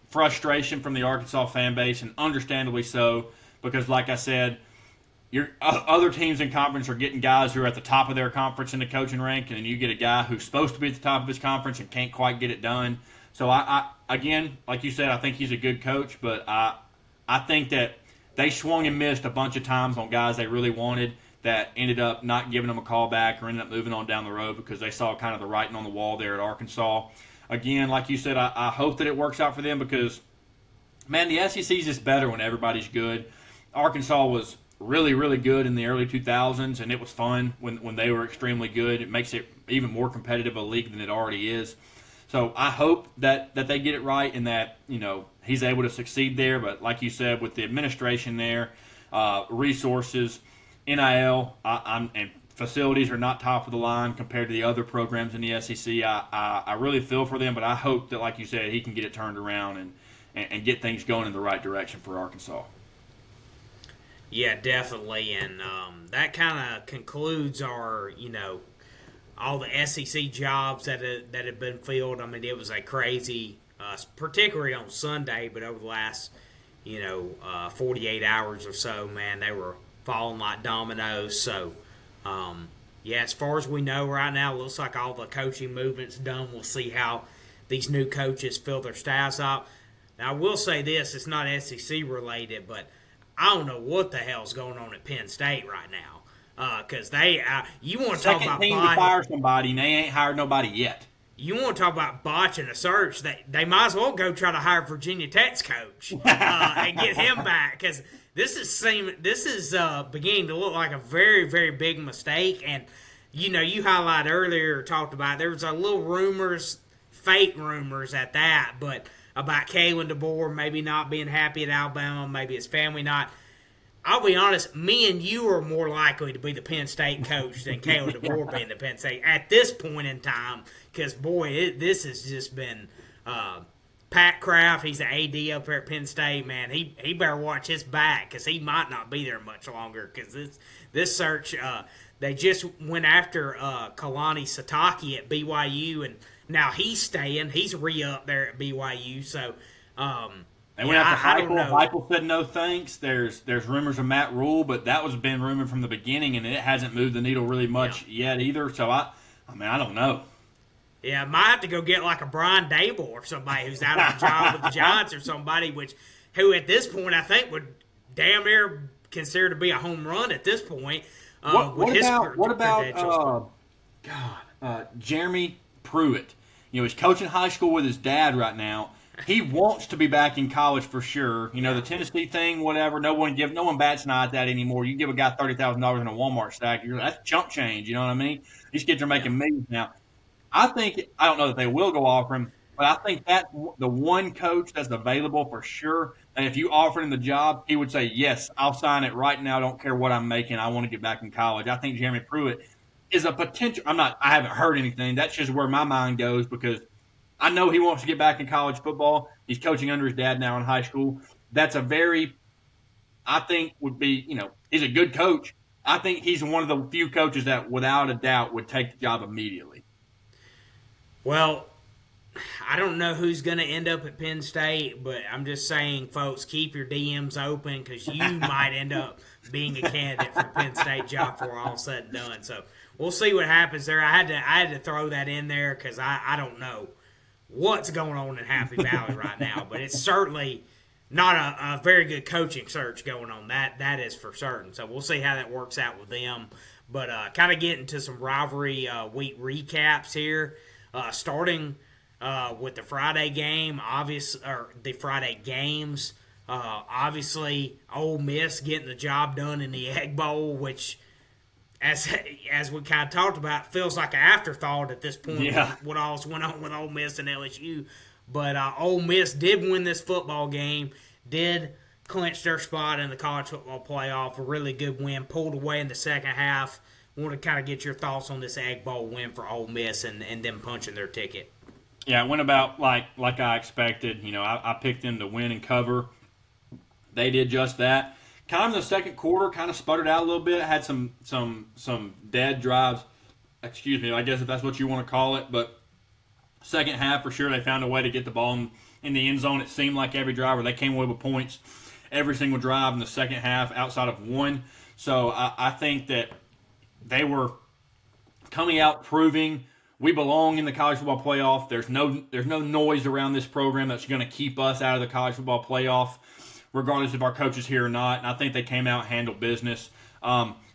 frustration from the Arkansas fan base, and understandably so, because like I said, your other teams in conference are getting guys who are at the top of their conference in the coaching rank, and then you get a guy who's supposed to be at the top of his conference and can't quite get it done. So I again, like you said, I think he's a good coach, but I think that they swung and missed a bunch of times on guys they really wanted that ended up not giving them a call back or ended up moving on down the road because they saw kind of the writing on the wall there at Arkansas. Again, like you said, I hope that it works out for them because, man, the SEC is just better when everybody's good. Arkansas was really, really good in the early 2000s, and it was fun when they were extremely good. It makes it even more competitive a league than it already is. So I hope that they get it right and that, he's able to succeed there. But like you said, with the administration there, resources, NIL, and facilities are not top of the line compared to the other programs in the SEC. I really feel for them, but I hope that, like you said, he can get it turned around and get things going in the right direction for Arkansas. Yeah, definitely, and that kind of concludes our, all the SEC jobs that have been filled. I mean, it was a crazy, particularly on Sunday, but over the last, 48 hours or so, man, they were falling like dominoes. So, as far as we know right now, it looks like all the coaching movement's done. We'll see how these new coaches fill their staffs up. Now, I will say this, it's not SEC related, but I don't know what the hell's going on at Penn State right now. Because you want to talk about team to fire somebody, and they ain't hired nobody yet. You want to talk about botching a search? They might as well go try to hire Virginia Tech's coach and get him back. Because this is beginning to look like a very, very big mistake. And you highlighted earlier or talked about there was a little rumors, fake rumors at that, but about Kalen DeBoer maybe not being happy at Alabama, maybe his family not. I'll be honest, me and you are more likely to be the Penn State coach than Kalen DeBoer being the Penn State at this point in time. Because, boy, this has just been Pat Kraft. He's the AD up there at Penn State. Man, he better watch his back because he might not be there much longer. Because this search, they just went after Kalani Sitake at BYU, and now he's staying. He's re-up there at BYU. So, they went after Heupel. Heupel said no thanks. There's rumors of Matt Rule, but that was been rumored from the beginning, and it hasn't moved the needle really much yet either. So I don't know. Yeah, might have to go get like a Brian Dable or somebody who's out of a job with the Giants or somebody who at this point I think would damn near consider to be a home run at this point. What about Jeremy Pruitt? He's coaching high school with his dad right now. He wants to be back in college for sure. The Tennessee thing, whatever. No one bats an eye at that anymore. You give a guy $30,000 in a Walmart stack, that's chump change. You know what I mean? These kids are making millions now. I don't know that they will go offer him, but I think that's the one coach that's available for sure. And if you offered him the job, he would say, yes, I'll sign it right now. I don't care what I'm making. I want to get back in college. I think Jeremy Pruitt is a potential. I haven't heard anything. That's just where my mind goes because I know he wants to get back in college football. He's coaching under his dad now in high school. That's I think would be, he's a good coach. I think he's one of the few coaches that without a doubt would take the job immediately. Well, I don't know who's going to end up at Penn State, but I'm just saying, folks, keep your DMs open because you might end up being a candidate for the Penn State job before all said and done. So we'll see what happens there. I had to throw that in there because I don't know what's going on in Happy Valley right now, but it's certainly not a very good coaching search going on. That is for certain. So we'll see how that works out with them. But kind of getting to some rivalry week recaps here. Starting with the Friday game, the Friday games. Obviously, Ole Miss getting the job done in the Egg Bowl, which, as we kind of talked about, feels like an afterthought at this point. Yeah. What else went on with Ole Miss and LSU? But Ole Miss did win this football game, did clinch their spot in the college football playoff. A really good win, pulled away in the second half. Want to kind of get your thoughts on this Egg Bowl win for Ole Miss and them punching their ticket. Yeah, it went about like I expected. I picked them to win and cover. They did just that. Kind of in the second quarter, kind of sputtered out a little bit. Had some dead drives. Excuse me, I guess if that's what you want to call it. But second half, for sure, they found a way to get the ball in the end zone. It seemed like every driver, they came away with points every single drive in the second half outside of one. So I think that they were coming out proving we belong in the college football playoff. There's no noise around this program that's going to keep us out of the college football playoff, regardless if our coach is here or not. And I think they came out and handled business.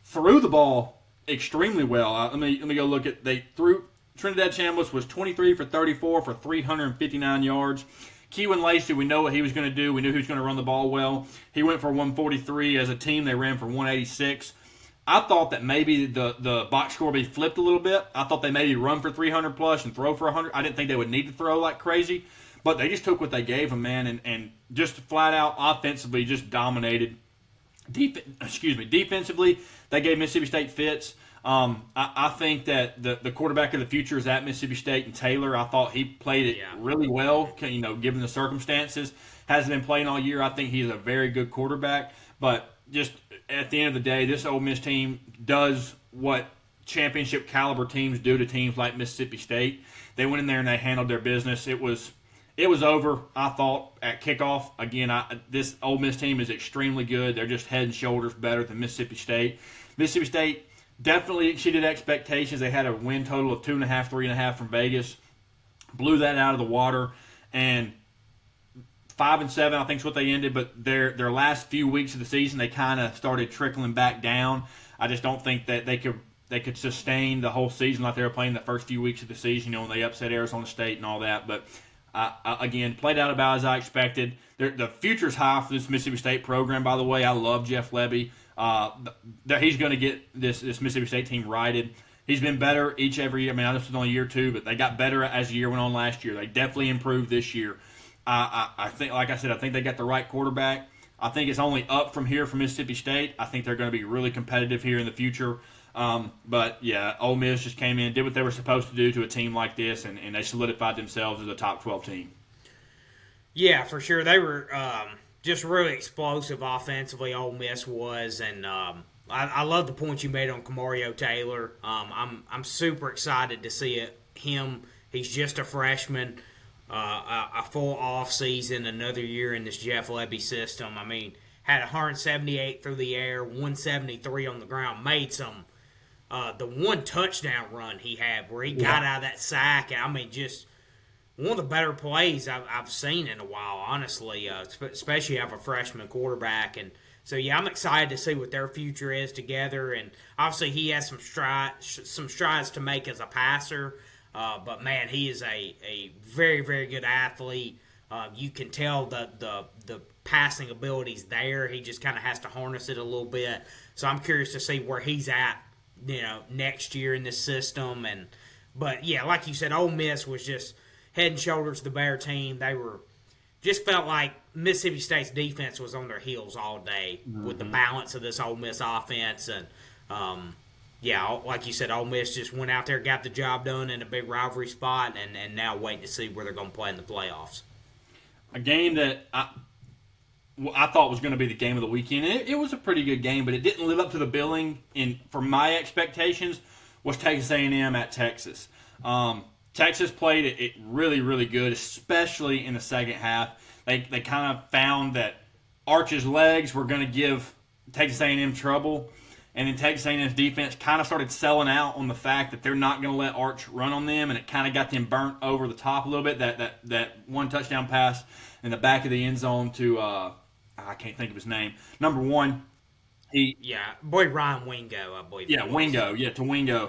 Threw the ball extremely well. Let me go look at they threw. Trinidad Chambliss was 23 for 34 for 359 yards. Keelan Lacey, we know what he was going to do. We knew he was going to run the ball well. He went for 143. As a team, they ran for 186. I thought that maybe the box score would be flipped a little bit. I thought they maybe run for 300 plus and throw for 100. I didn't think they would need to throw like crazy, but they just took what they gave them, man, and just flat out offensively just dominated. Defensively, they gave Mississippi State fits. I think that the quarterback of the future is at Mississippi State, and Taylor. I thought he played it really well, given the circumstances. Hasn't been playing all year. I think he's a very good quarterback, but just at the end of the day, this Ole Miss team does what championship caliber teams do to teams like Mississippi State. They went in there and they handled their business. It was over, I thought, at kickoff. Again, this Ole Miss team is extremely good. They're just head and shoulders better than Mississippi State. Mississippi State definitely exceeded expectations. They had a win total of 2.5, 3.5 from Vegas. Blew that out of the water. And 5-7, I think is what they ended, but their last few weeks of the season, they kind of started trickling back down. I just don't think that they could sustain the whole season like they were playing the first few weeks of the season, when they upset Arizona State and all that. But again, played out about as I expected. The future's high for this Mississippi State program, by the way. I love Jeff Lebby. He's going to get this Mississippi State team righted. He's been better every year. I know this was only year 2, but they got better as the year went on last year. They definitely improved this year. I think, like I said, I think they got the right quarterback. I think it's only up from here for Mississippi State. I think they're going to be really competitive here in the future. But, yeah, Ole Miss just came in, did what they were supposed to do to a team like this, and they solidified themselves as a top 12 team. Yeah, for sure. They were just really explosive offensively, Ole Miss was, and I love the point you made on Kamario Taylor. I'm super excited to see him. He's just a freshman. A full off season, another year in this Jeff Lebby system. Had 178 through the air, 173 on the ground. Made some the one touchdown run he had where he got out of that sack. I mean, just one of the better plays I've seen in a while, honestly, especially out of a freshman quarterback. And so, yeah, I'm excited to see what their future is together. And obviously, he has some strides to make as a passer. But, man, he is a very, very good athlete. You can tell the passing ability's there. He just kind of has to harness it a little bit. So I'm curious to see where he's at, next year in this system. But, yeah, like you said, Ole Miss was just head and shoulders the better team. They just felt like Mississippi State's defense was on their heels all day with the balance of this Ole Miss offense. And, like you said, Ole Miss just went out there, got the job done in a big rivalry spot, and now waiting to see where they're going to play in the playoffs. A game that I thought was going to be the game of the weekend. It was a pretty good game, but it didn't live up to the billing. For my expectations, was Texas A&M at Texas. Texas played it really, really good, especially in the second half. They kind of found that Arch's legs were going to give Texas A&M trouble, and then Texas A&M's defense kind of started selling out on the fact that they're not going to let Arch run on them, and it kind of got them burnt over the top a little bit. That one touchdown pass in the back of the end zone to I can't think of his name. Number one, Ryan Wingo, I believe. Yeah, Wingo. Yeah, to Wingo.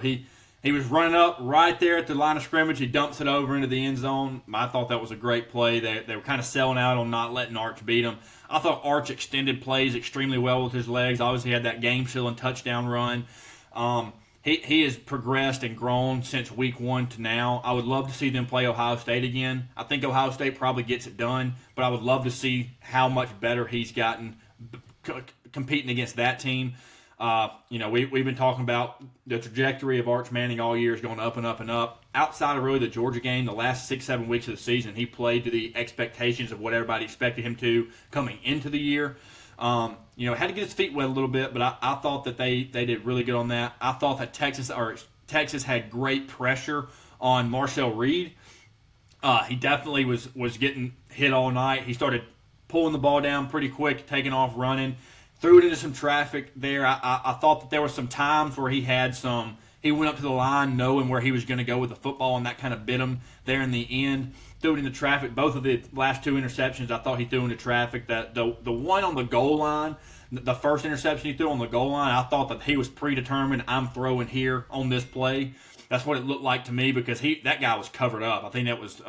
He was running up right there at the line of scrimmage. He dumps it over into the end zone. I thought that was a great play. They were kind of selling out on not letting Arch beat him. I thought Arch extended plays extremely well with his legs. Obviously, he had that game-sealing touchdown run. He has progressed and grown since week one to now. I would love to see them play Ohio State again. I think Ohio State probably gets it done, but I would love to see how much better he's gotten competing against that team. We've been talking about the trajectory of Arch Manning all year is going up and up and up. Outside of really the Georgia game, the last 6-7 weeks of the season, he played to the expectations of what everybody expected him to coming into the year. Had to get his feet wet a little bit, but I thought that they did really good on that. I thought that Texas had great pressure on Marcel Reed. He definitely was getting hit all night. He started pulling the ball down pretty quick, taking off running. Threw it into some traffic there. I thought that there were some times where he went up to the line knowing where he was going to go with the football, and that kind of bit him there in the end. Threw it into traffic. Both of the last two interceptions I thought he threw into traffic. The one on the goal line, the first interception he threw on the goal line, I thought that he was predetermined. I'm throwing here on this play. That's what it looked like to me because that guy was covered up. I think that was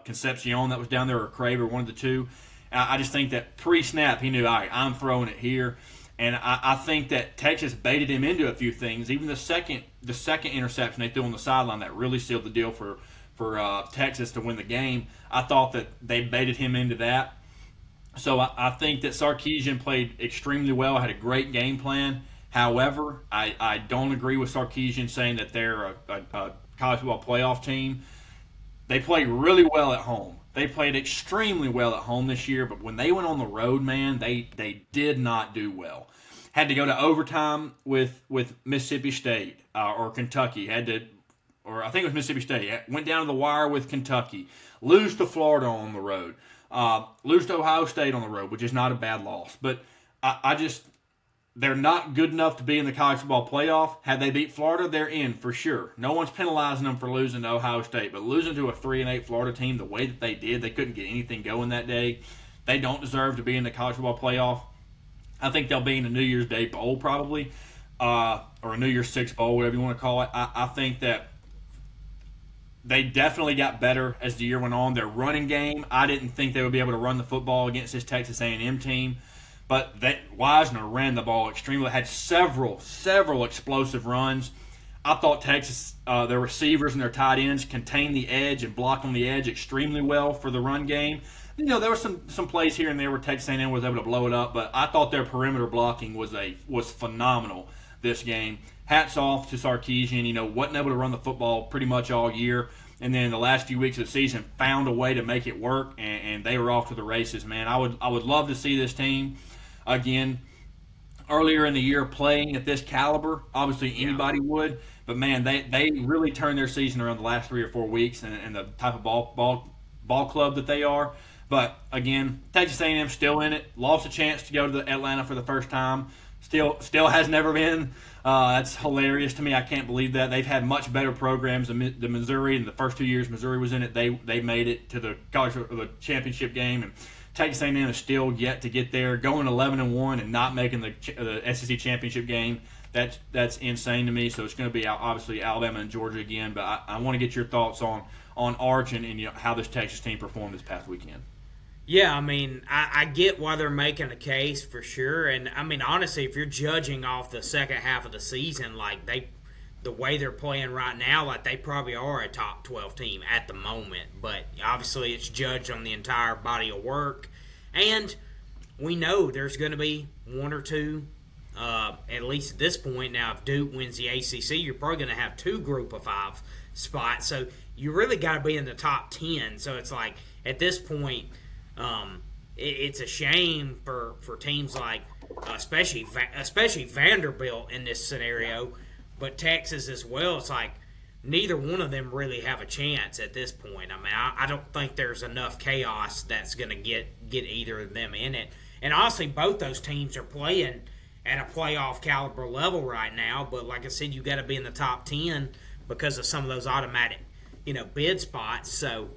Concepcion that was down there or Craver, one of the two. I just think that pre-snap he knew, all right, I'm throwing it here. And I think that Texas baited him into a few things. Even the second interception they threw on the sideline that really sealed the deal for Texas to win the game, I thought that they baited him into that. So I think that Sarkisian played extremely well, had a great game plan. However, I don't agree with Sarkisian saying that they're a college football playoff team. They play really well at home. They played extremely well at home this year, but when they went on the road, man, they did not do well. Had to go to overtime with Mississippi State or Kentucky. I think it was Mississippi State. Went down to the wire with Kentucky. Lose to Florida on the road. Lose to Ohio State on the road, which is not a bad loss. But they're not good enough to be in the college football playoff. Had they beat Florida, they're in for sure. No one's penalizing them for losing to Ohio State, but losing to a 3-8 Florida team the way that they did, they couldn't get anything going that day. They don't deserve to be in the college football playoff. I think they'll be in the New Year's Day Bowl probably, or a New Year's Six Bowl, whatever you want to call it. I think that they definitely got better as the year went on. Their running game, I didn't think they would be able to run the football against this Texas A&M team. But Wisner ran the ball extremely. Had several explosive runs. I thought Texas, their receivers and their tight ends contained the edge and blocked on the edge extremely well for the run game. There were some plays here and there where Texas A&M was able to blow it up, but I thought their perimeter blocking was phenomenal this game. Hats off to Sarkisian. Wasn't able to run the football pretty much all year. And then the last few weeks of the season found a way to make it work, and they were off to the races, man. I would love to see this team again earlier in the year playing at this caliber. Obviously anybody would, but man, they really turned their season around the last 3 or 4 weeks and the type of ball club that they are. But again, Texas A&M still in it. Lost a chance to go to Atlanta for the first time. Still has never been. That's hilarious to me. I can't believe that. They've had much better programs than the Missouri. In the first 2 years Missouri was in it, they made it to the the championship game, and Texas A&M is still yet to get there. Going 11-1 and not making the SEC championship game, that's insane to me. So it's going to be obviously Alabama and Georgia again. But I want to get your thoughts on Arch and how this Texas team performed this past weekend. Yeah, I mean, I get why they're making a case for sure, and I mean, honestly, if you're judging off the second half of the season, like the way they're playing right now, like they probably are a top 12 team at the moment. But obviously, it's judged on the entire body of work, and we know there's going to be one or two, at least at this point. Now, if Duke wins the ACC, you're probably going to have 2 Group of 5 spots, so you really got to be in the top 10. So it's like at this point. It's a shame for teams like, especially Vanderbilt in this scenario, but Texas as well. It's like neither one of them really have a chance at this point. I mean, I don't think there's enough chaos that's going to get either of them in it. And honestly, both those teams are playing at a playoff caliber level right now. But like I said, you got to be in the top 10 because of some of those automatic, bid spots. So.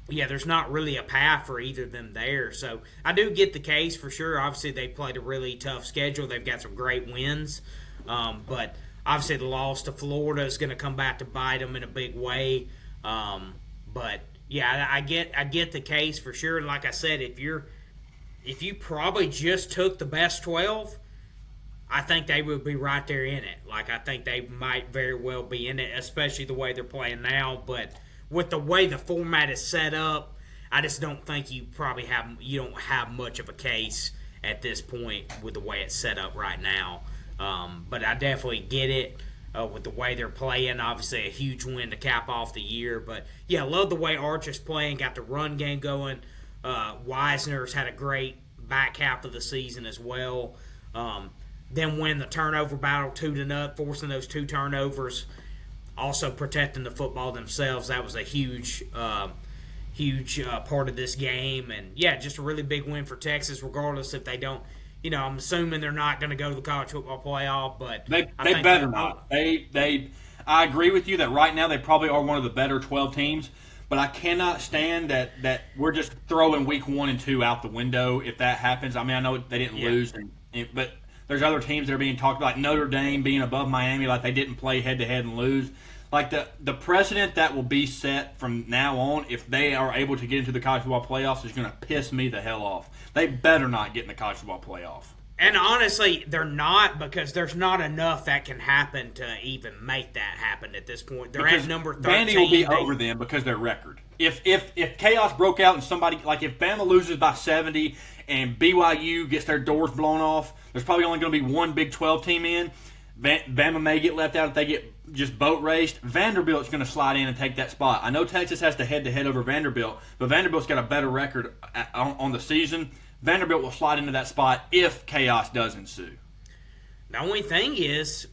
Yeah, there's not really a path for either of them there. So I do get the case for sure. Obviously, they played a really tough schedule. They've got some great wins. But obviously, the loss to Florida is going to come back to bite them in a big way. But yeah, I get the case for sure. And like I said, if you probably just took the best 12, I think they would be right there in it. Like I think they might very well be in it, especially the way they're playing now. But with the way the format is set up, I just don't think you don't have much of a case at this point with the way it's set up right now. But I definitely get it with the way they're playing. Obviously, a huge win to cap off the year. But yeah, I love the way Arch is playing. Got the run game going. Wisner's had a great back half of the season as well. Then win the turnover battle 2-0, forcing those 2 turnovers. Also protecting the football themselves. That was a huge part of this game. And, yeah, just a really big win for Texas, regardless if they don't. I'm assuming they're not going to go to the college football playoff. But they better not. I agree with you that right now they probably are one of the better 12 teams. But I cannot stand that we're just throwing week 1 and 2 out the window if that happens. I mean, I know they didn't lose, but there's other teams that are being talked about, like Notre Dame being above Miami, like they didn't play head-to-head and lose. Like the precedent that will be set from now on, if they are able to get into the college football playoffs, is going to piss me the hell off. They better not get in the college football playoff. And honestly, they're not, because there's not enough that can happen to even make that happen at this point. They're at number 13. Vandy will be over them because of their record. If chaos broke out and somebody, like if Bama loses by 70 and BYU gets their doors blown off, there's probably only going to be one Big 12 team in. Bama may get left out if they get just boat raced. Vanderbilt's going to slide in and take that spot. I know Texas has to head-to-head over Vanderbilt, but Vanderbilt's got a better record on the season. Vanderbilt will slide into that spot if chaos does ensue. The only thing is,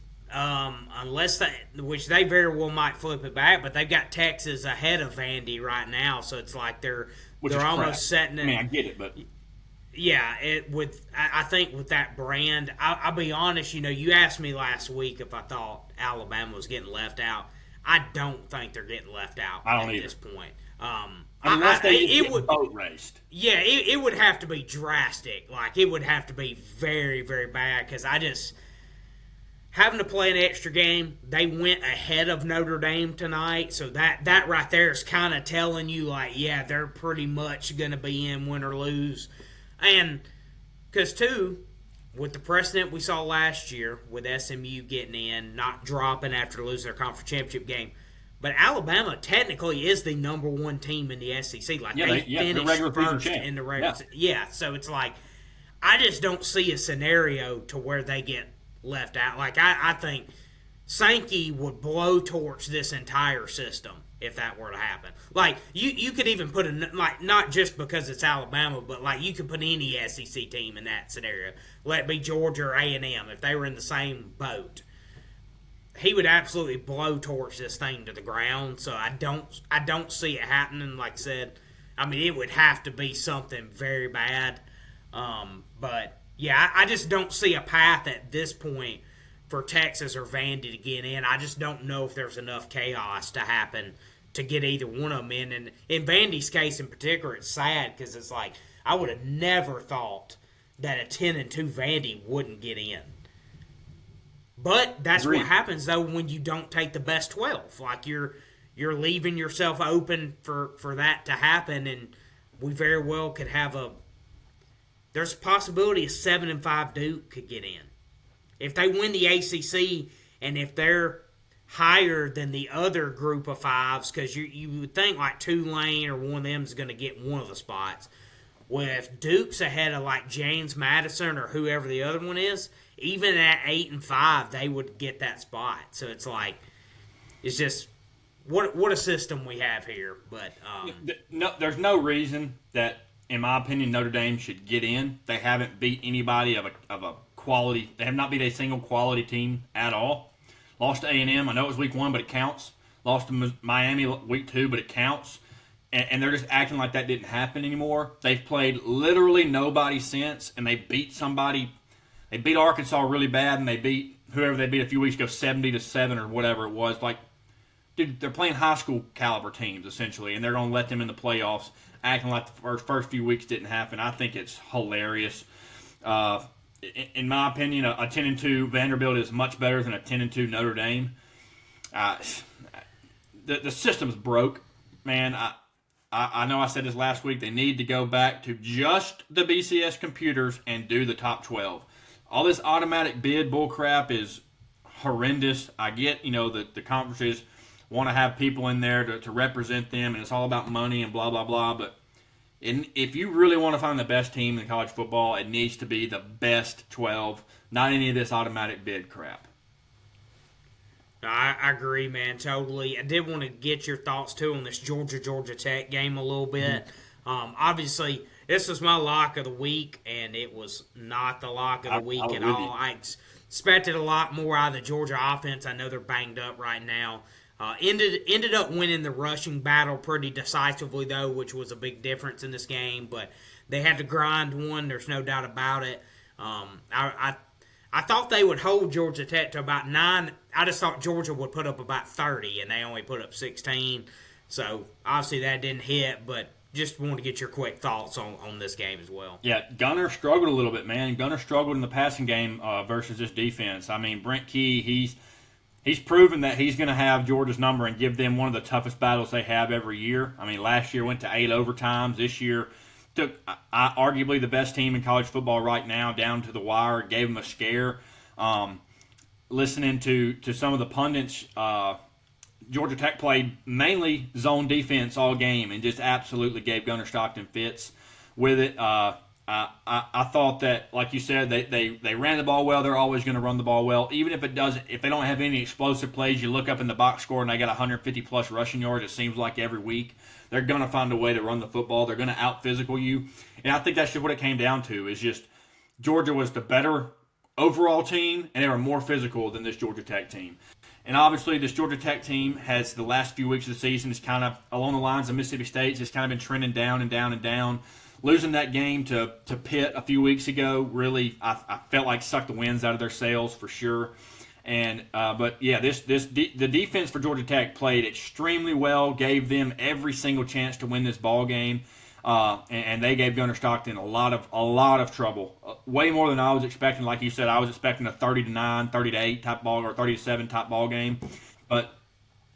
which they very well might flip it back, but they've got Texas ahead of Vandy right now, so it's like they're almost setting it. I mean, I get it, but yeah, I think with that brand, I'll be honest. You asked me last week if I thought Alabama was getting left out. I don't think they're getting left out at this point. Unless they get boat raced. Yeah, it would have to be drastic. Like, it would have to be very, very bad, because having to play an extra game, they went ahead of Notre Dame tonight, so that right there is kind of telling you, like, yeah, they're pretty much going to be in, win or lose. And because, too, with the precedent we saw last year with SMU getting in, not dropping after losing their conference championship game, but Alabama technically is the number 1 team in the SEC. Like, they finished first in the regular season. Yeah, so it's like, I just don't see a scenario to where they get left out. Like, I think Sankey would blow torch this entire system if that were to happen. Like, you could even put not just because it's Alabama, but like you could put any SEC team in that scenario. Let it be Georgia or A&M if they were in the same boat. He would absolutely blow torch this thing to the ground. So I don't see it happening. Like I said, I mean, it would have to be something very bad. But Yeah, I just don't see a path at this point for Texas or Vandy to get in. I just don't know if there's enough chaos to happen to get either one of them in. And in Vandy's case in particular, it's sad because it's like I would have never thought that a 10-2 Vandy wouldn't get in. But that's Agreed. what happens though when you don't take the best 12. Like you're leaving yourself open for that to happen, and we very well could have there's a possibility a 7-5 Duke could get in. If they win the ACC and if they're higher than the other group of fives, because you would think like Tulane or one of them is going to get one of the spots. Well, if Duke's ahead of like James Madison or whoever the other one is, even at 8-5, they would get that spot. So it's like, it's just what a system we have here. But no, there's no reason that, in my opinion, Notre Dame should get in. They haven't beat anybody of a quality. They have not beat a single quality team at all. Lost to A&M. I know it was week 1, but it counts. Lost to Miami week 2, but it counts. And they're just acting like that didn't happen anymore. They've played literally nobody since, and they beat somebody. They beat Arkansas really bad, and they beat whoever they beat a few weeks ago 70-7 or whatever it was. Like, dude, they're playing high school caliber teams essentially, and they're going to let them in the playoffs, acting like the first few weeks didn't happen. I think it's hilarious. In my opinion, a 10-2 Vanderbilt is much better than a 10-2 Notre Dame. The system's broke, man. I know I said this last week. They need to go back to just the BCS computers and do the top 12. All this automatic bid bullcrap is horrendous. I get, that the conferences want to have people in there to represent them, and it's all about money and blah, blah, blah. But if you really want to find the best team in college football, it needs to be the best 12, not any of this automatic bid crap. I agree, man, totally. I did want to get your thoughts, too, on this Georgia Tech game a little bit. Obviously, this was my lock of the week, and it was not the lock of the week at all. I expected a lot more out of the Georgia offense. I know they're banged up right now. Ended up winning the rushing battle pretty decisively, though, which was a big difference in this game. But they had to grind one. There's no doubt about it. I thought they would hold Georgia Tech to about 9. I just thought Georgia would put up about 30, and they only put up 16. So, obviously, that didn't hit, but just wanted to get your quick thoughts on this game as well. Yeah, Gunner struggled a little bit, man. Gunner struggled in the passing game versus this defense. I mean, Brent Key, he's proven that he's going to have Georgia's number and give them one of the toughest battles they have every year. I mean, last year went to 8 overtimes. This year took arguably the best team in college football right now down to the wire, gave them a scare. Listening to some of the pundits, Georgia Tech played mainly zone defense all game and just absolutely gave Gunner Stockton fits with it. I thought that, like you said, they ran the ball well. They're always going to run the ball well, even if they don't have any explosive plays. You look up in the box score and they got 150 plus rushing yards. It seems like every week they're going to find a way to run the football. They're going to out physical you, and I think that's just what it came down to. Is just Georgia was the better overall team, and they were more physical than this Georgia Tech team. And obviously, this Georgia Tech team has the last few weeks of the season is kind of along the lines of Mississippi State's. It's kind of been trending down and down and down. Losing that game to Pitt a few weeks ago really, I felt like sucked the winds out of their sails for sure. And but yeah, the defense for Georgia Tech played extremely well, gave them every single chance to win this ball game, and they gave Gunner Stockton a lot of trouble, way more than I was expecting. Like you said, I was expecting a 30-9, 30-8 type ball or 30-7 type ball game, but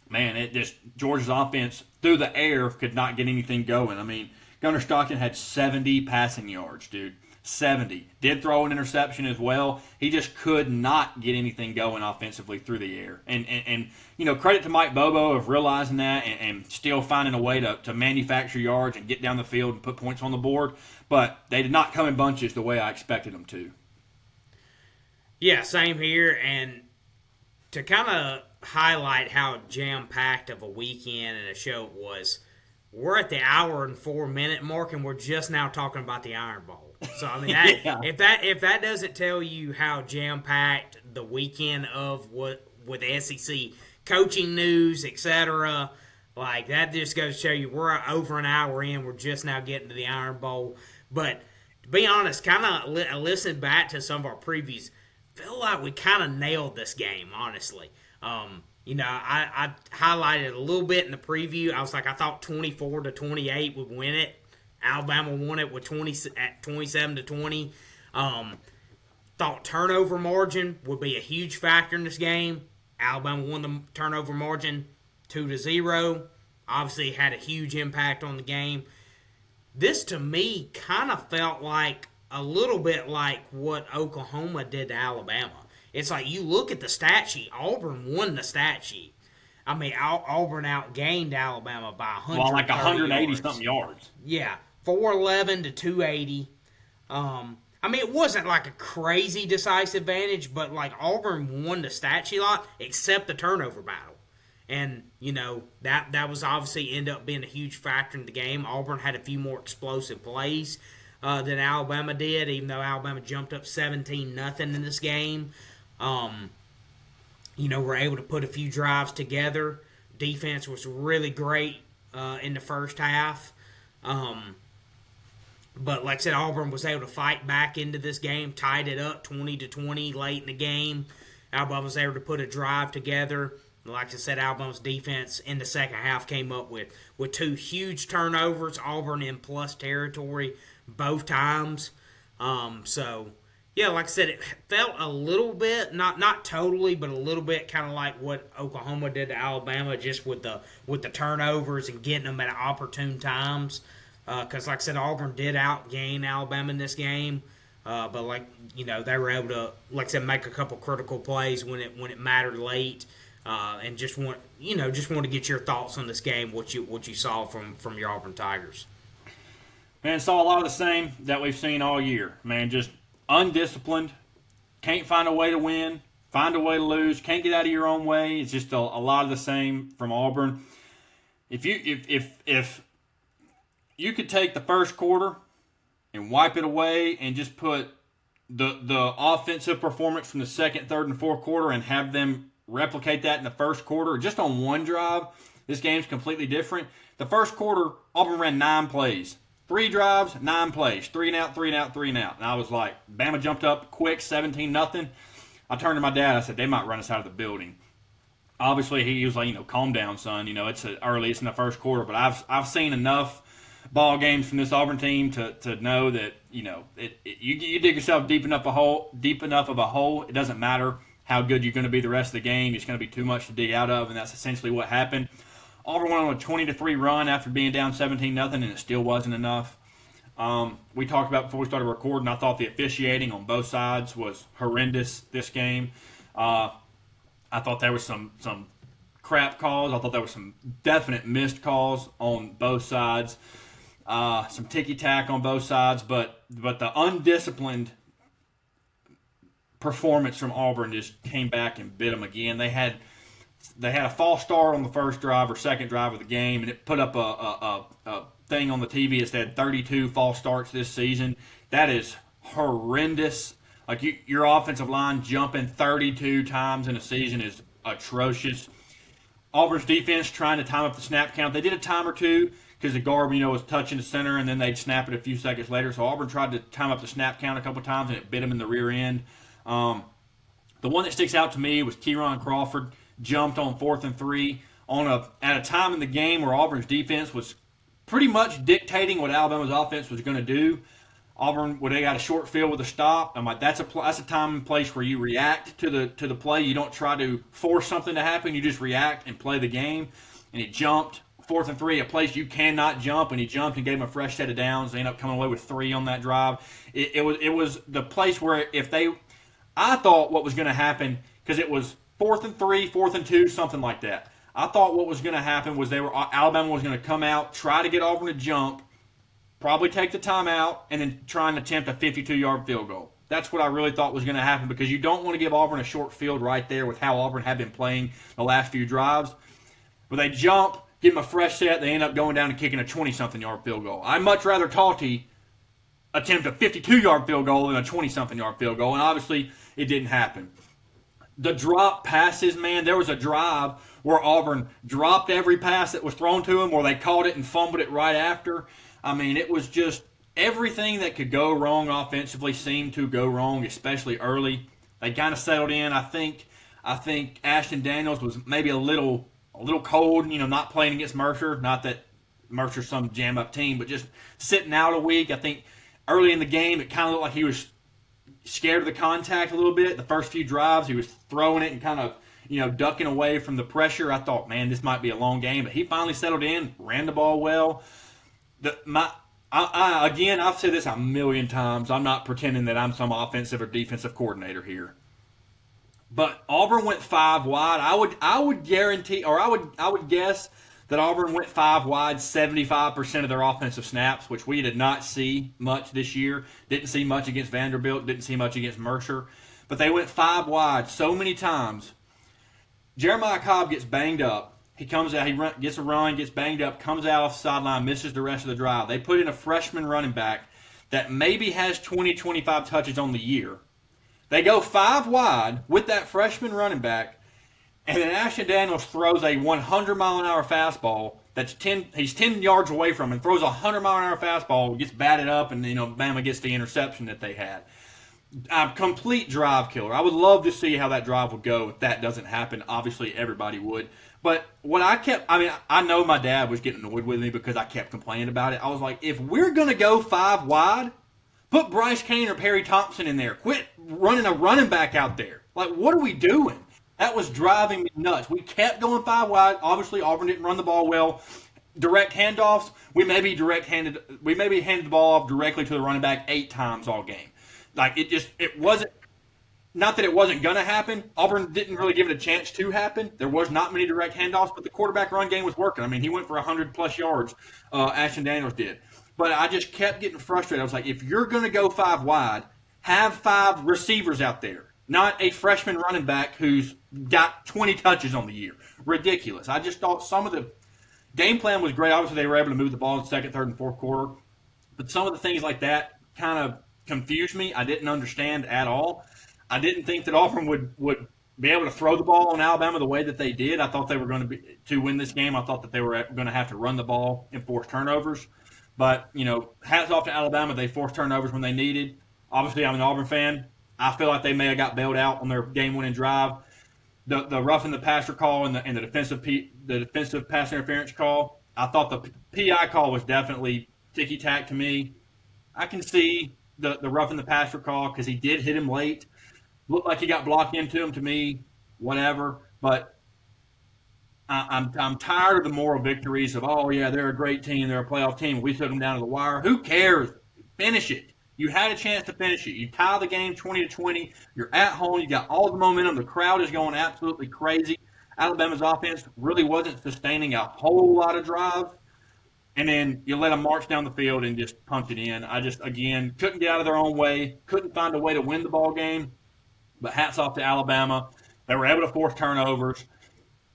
man, Georgia's offense through the air could not get anything going. I mean, Gunner Stockton had 70 passing yards, dude. 70. Did throw an interception as well. He just could not get anything going offensively through the air. And credit to Mike Bobo of realizing that and still finding a way to manufacture yards and get down the field and put points on the board. But they did not come in bunches the way I expected them to. Yeah, same here. And to kind of highlight how jam-packed of a weekend and a show it was, we're at the hour and 4-minute mark, and we're just now talking about the Iron Bowl. So I mean, Yeah. if that doesn't tell you how jam packed the weekend of what with SEC coaching news, etc., like that just goes to show you we're over an hour in. We're just now getting to the Iron Bowl. But to be honest, kind of listening back to some of our previews, feel like we kind of nailed this game, honestly. I highlighted a little bit in the preview. I was like, I thought 24-28 would win it. Alabama won it with 27-20. Thought turnover margin would be a huge factor in this game. Alabama won the turnover margin 2-0. Obviously had a huge impact on the game. This, to me, kind of felt like a little bit like what Oklahoma did to Alabama. It's like you look at the stat sheet. Auburn won the stat sheet. I mean, Auburn outgained Alabama by 100. Well, like 180-something yards. Yeah, 411 to 280. I mean, it wasn't like a crazy decisive advantage, but like Auburn won the stat sheet lot, except the turnover battle. And, that was obviously ended up being a huge factor in the game. Auburn had a few more explosive plays than Alabama did, even though Alabama jumped up 17-0 in this game. Were able to put a few drives together. Defense was really great in the first half. But like I said, Auburn was able to fight back into this game, tied it up 20-20 late in the game. Alabama was able to put a drive together. Like I said, Alabama's defense in the second half came up with two huge turnovers. Auburn in plus territory both times. Yeah, like I said, it felt a little bit, not totally, but a little bit kind of like what Oklahoma did to Alabama, just with the turnovers and getting them at opportune times. Because, like I said, Auburn did outgain Alabama in this game. But they were able to, like I said, make a couple critical plays when it mattered late. And just want to get your thoughts on this game, what you saw from your Auburn Tigers. Man, saw a lot of the same that we've seen all year. Man, just undisciplined, can't find a way to win, find a way to lose, can't get out of your own way. It's just a lot of the same from Auburn. If you could take the first quarter and wipe it away and just put the offensive performance from the second, third, and fourth quarter and have them replicate that in the first quarter, just on one drive, this game's completely different. The first quarter, Auburn ran 9 plays. 3 drives, 9 plays. 3 and out, 3 and out, 3 and out. And I was like, Bama jumped up quick, 17-0. I turned to my dad. I said, they might run us out of the building. Obviously, he was like, calm down, son. It's early. It's in the first quarter. But I've seen enough ball games from this Auburn team to know that, you dig yourself deep enough of a hole, it doesn't matter how good you're going to be the rest of the game. It's going to be too much to dig out of, and that's essentially what happened. Auburn went on a 20-3 run after being down 17-0, and it still wasn't enough. We talked about before we started recording, I thought the officiating on both sides was horrendous this game. I thought there was some crap calls. I thought there was some definite missed calls on both sides. Some ticky-tack on both sides, but the undisciplined performance from Auburn just came back and bit them again. They had a false start on the first drive or second drive of the game, and it put up a thing on the TV that said 32 false starts this season. That is horrendous. Like your offensive line jumping 32 times in a season is atrocious. Auburn's defense trying to time up the snap count. They did a time or two because the guard, was touching the center, and then they'd snap it a few seconds later. So Auburn tried to time up the snap count a couple times, and it bit them in the rear end. The one that sticks out to me was Kieron Crawford jumped on 4th and 3 at a time in the game where Auburn's defense was pretty much dictating what Alabama's offense was going to do. Auburn, when they got a short field with a stop, I'm like, that's a time and place where you react to the play. You don't try to force something to happen. You just react and play the game. And he jumped 4th and 3, a place you cannot jump, and he jumped and gave him a fresh set of downs. They ended up coming away with 3 on that drive. It was the place where I thought what was going to happen, because it was 4th and 3, 4th and 2, something like that. I thought what was going to happen was Alabama was going to come out, try to get Auburn to jump, probably take the timeout, and then try and attempt a 52-yard field goal. That's what I really thought was going to happen, because you don't want to give Auburn a short field right there with how Auburn had been playing the last few drives. But they jump, give them a fresh set, they end up going down and kicking a 20-something-yard field goal. I'd much rather Talty attempt a 52-yard field goal than a 20-something-yard field goal, and obviously it didn't happen. The drop passes, man, there was a drive where Auburn dropped every pass that was thrown to them, or they caught it and fumbled it right after. I mean, it was just everything that could go wrong offensively seemed to go wrong, especially early. They kind of settled in. I think Ashton Daniels was maybe a little cold, not playing against Mercer. Not that Mercer's some jam-up team, but just sitting out a week. I think early in the game, it kind of looked like he was scared of the contact a little bit. The first few drives, he was throwing it and kind of, ducking away from the pressure. I thought, man, this might be a long game. But he finally settled in, ran the ball well. Again, I've said this a million times. I'm not pretending that I'm some offensive or defensive coordinator here. But Auburn went 5 wide. I would guarantee, or I would guess that Auburn went 5 wide 75% of their offensive snaps, which we did not see much this year. Didn't see much against Vanderbilt. Didn't see much against Mercer. But they went 5 wide so many times. Jeremiah Cobb gets banged up. He comes out, gets a run, gets banged up, comes out off the sideline, misses the rest of the drive. They put in a freshman running back that maybe has 20, 25 touches on the year. They go 5 wide with that freshman running back, and then Ashton Daniels throws a 100-mile-an-hour fastball he's 10 yards away from him, throws a 100-mile-an-hour fastball, gets batted up, and, Bama gets the interception that they had. A complete drive killer. I would love to see how that drive would go if that doesn't happen. Obviously, everybody would. But what I know my dad was getting annoyed with me because I kept complaining about it. I was like, if we're going to go 5 wide, put Bryce Kane or Perry Thompson in there. Quit running a running back out there. Like, what are we doing? That was driving me nuts. We kept going 5 wide. Obviously, Auburn didn't run the ball well. Direct handoffs, we maybe handed the ball off directly to the running back 8 times all game. Like, it wasn't, not that it wasn't going to happen. Auburn didn't really give it a chance to happen. There was not many direct handoffs, but the quarterback run game was working. I mean, he went for 100-plus yards, Ashton Daniels did. But I just kept getting frustrated. I was like, if you're going to go 5 wide, have 5 receivers out there, not a freshman running back who's got 20 touches on the year. Ridiculous. I just thought some of the game plan was great. Obviously, they were able to move the ball in the second, third, and fourth quarter. But some of the things like that kind of confused me. I didn't understand at all. I didn't think that Auburn would be able to throw the ball on Alabama the way that they did. I thought they were going to win this game. I thought that they were going to have to run the ball and force turnovers. But, hats off to Alabama. They forced turnovers when they needed. Obviously, I'm an Auburn fan. I feel like they may have got bailed out on their game-winning drive. The roughing the passer call and the defensive pass interference call, I thought the PI call was definitely ticky-tack to me. I can see the roughing the passer call because he did hit him late. Looked like he got blocked into him to me, whatever. But I'm tired of the moral victories of, oh, yeah, they're a great team. They're a playoff team. We took them down to the wire. Who cares? Finish it. You had a chance to finish it. You tie the game 20-20. You're at home. You got all the momentum. The crowd is going absolutely crazy. Alabama's offense really wasn't sustaining a whole lot of drives. And then you let them march down the field and just punch it in. I just, again, couldn't get out of their own way. Couldn't find a way to win the ball game. But hats off to Alabama. They were able to force turnovers.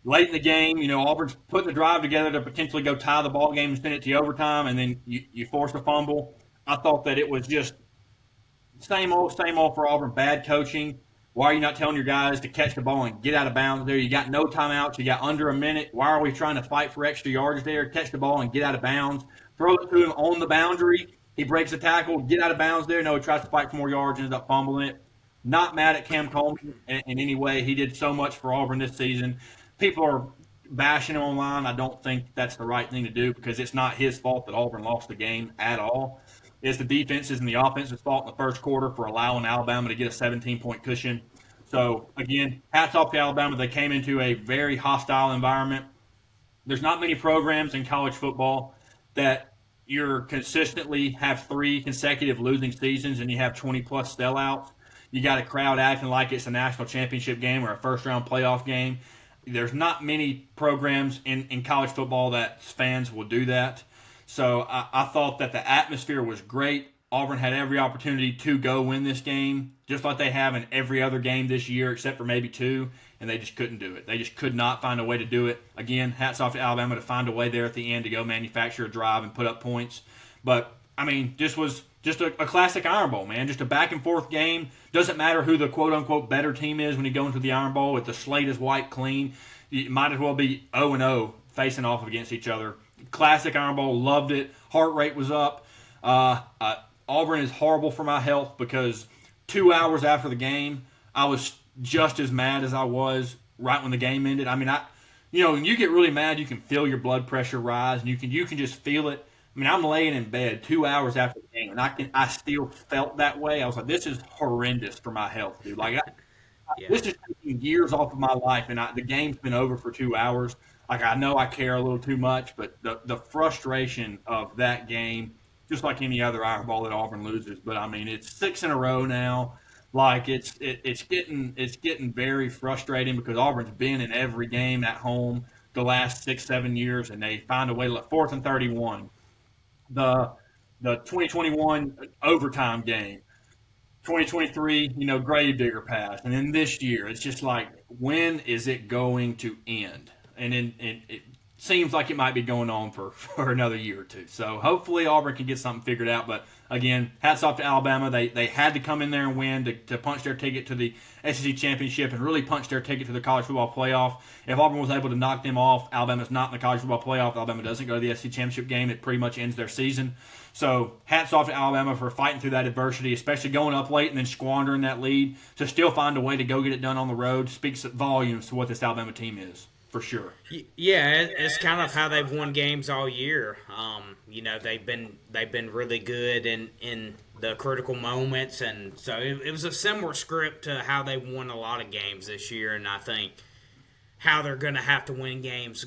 Late in the game, Auburn's putting the drive together to potentially go tie the ball game and send it to overtime, and then you force a fumble. I thought that it was just same old for Auburn. Bad coaching. Why are you not telling your guys to catch the ball and get out of bounds there? You got no timeouts. You got under a minute. Why are we trying to fight for extra yards there? Catch the ball and get out of bounds. Throw it to him on the boundary. He breaks the tackle. Get out of bounds there. No, he tries to fight for more yards, ends up fumbling it. Not mad at Cam Coleman in any way. He did so much for Auburn this season. People are bashing him online. I don't think that's the right thing to do because it's not his fault that Auburn lost the game at all. It's the defense's and the offense's fault in the first quarter for allowing Alabama to get a 17-point cushion. So, again, hats off to Alabama. They came into a very hostile environment. There's not many programs in college football that you're consistently have 3 consecutive losing seasons and you have 20-plus sellouts. You got a crowd acting like it's a national championship game or a first-round playoff game. There's not many programs in college football that fans will do that. So I thought that the atmosphere was great. Auburn had every opportunity to go win this game, just like they have in every other game this year except for maybe 2, and they just couldn't do it. They just could not find a way to do it. Again, hats off to Alabama to find a way there at the end to go manufacture a drive and put up points. But, I mean, this was just a classic Iron Bowl, man. Just a back-and-forth game. Doesn't matter who the quote-unquote better team is when you go into the Iron Bowl. If the slate is wiped clean, you might as well be 0-0 facing off against each other. Classic Iron Bowl. Loved it. Heart rate was up. Auburn is horrible for my health because 2 hours after the game, I was just as mad as I was right when the game ended. I mean, when you get really mad, you can feel your blood pressure rise, and you can just feel it. I mean, I'm laying in bed 2 hours after the game, and I still felt that way. I was like, this is horrendous for my health, dude. Like, this is taking years off of my life, and the game's been over for 2 hours. Like, I know I care a little too much, but the frustration of that game, just like any other Iron Bowl that Auburn loses. But I mean, it's 6 in a row now. Like it's getting very frustrating because Auburn's been in every game at home the last 6-7 years, and they find a way to let 4th and 31. The 2021 overtime game, 2023, Gravedigger pass, and then this year it's just like, when is it going to end? And then it seems like it might be going on for another year or two. So hopefully Auburn can get something figured out. But again, hats off to Alabama. They had to come in there and win to punch their ticket to the SEC championship and really punch their ticket to the college football playoff. If Auburn was able to knock them off, Alabama's not in the college football playoff. Alabama doesn't go to the SEC championship game. It pretty much ends their season. So hats off to Alabama for fighting through that adversity, especially going up late and then squandering that lead to still find a way to go get it done on the road. Speaks volumes to what this Alabama team is. For sure. Yeah, it's kind of how they've won games all year. They've been really good in the critical moments, and so it was a similar script to how they won a lot of games this year. And I think how they're going to have to win games,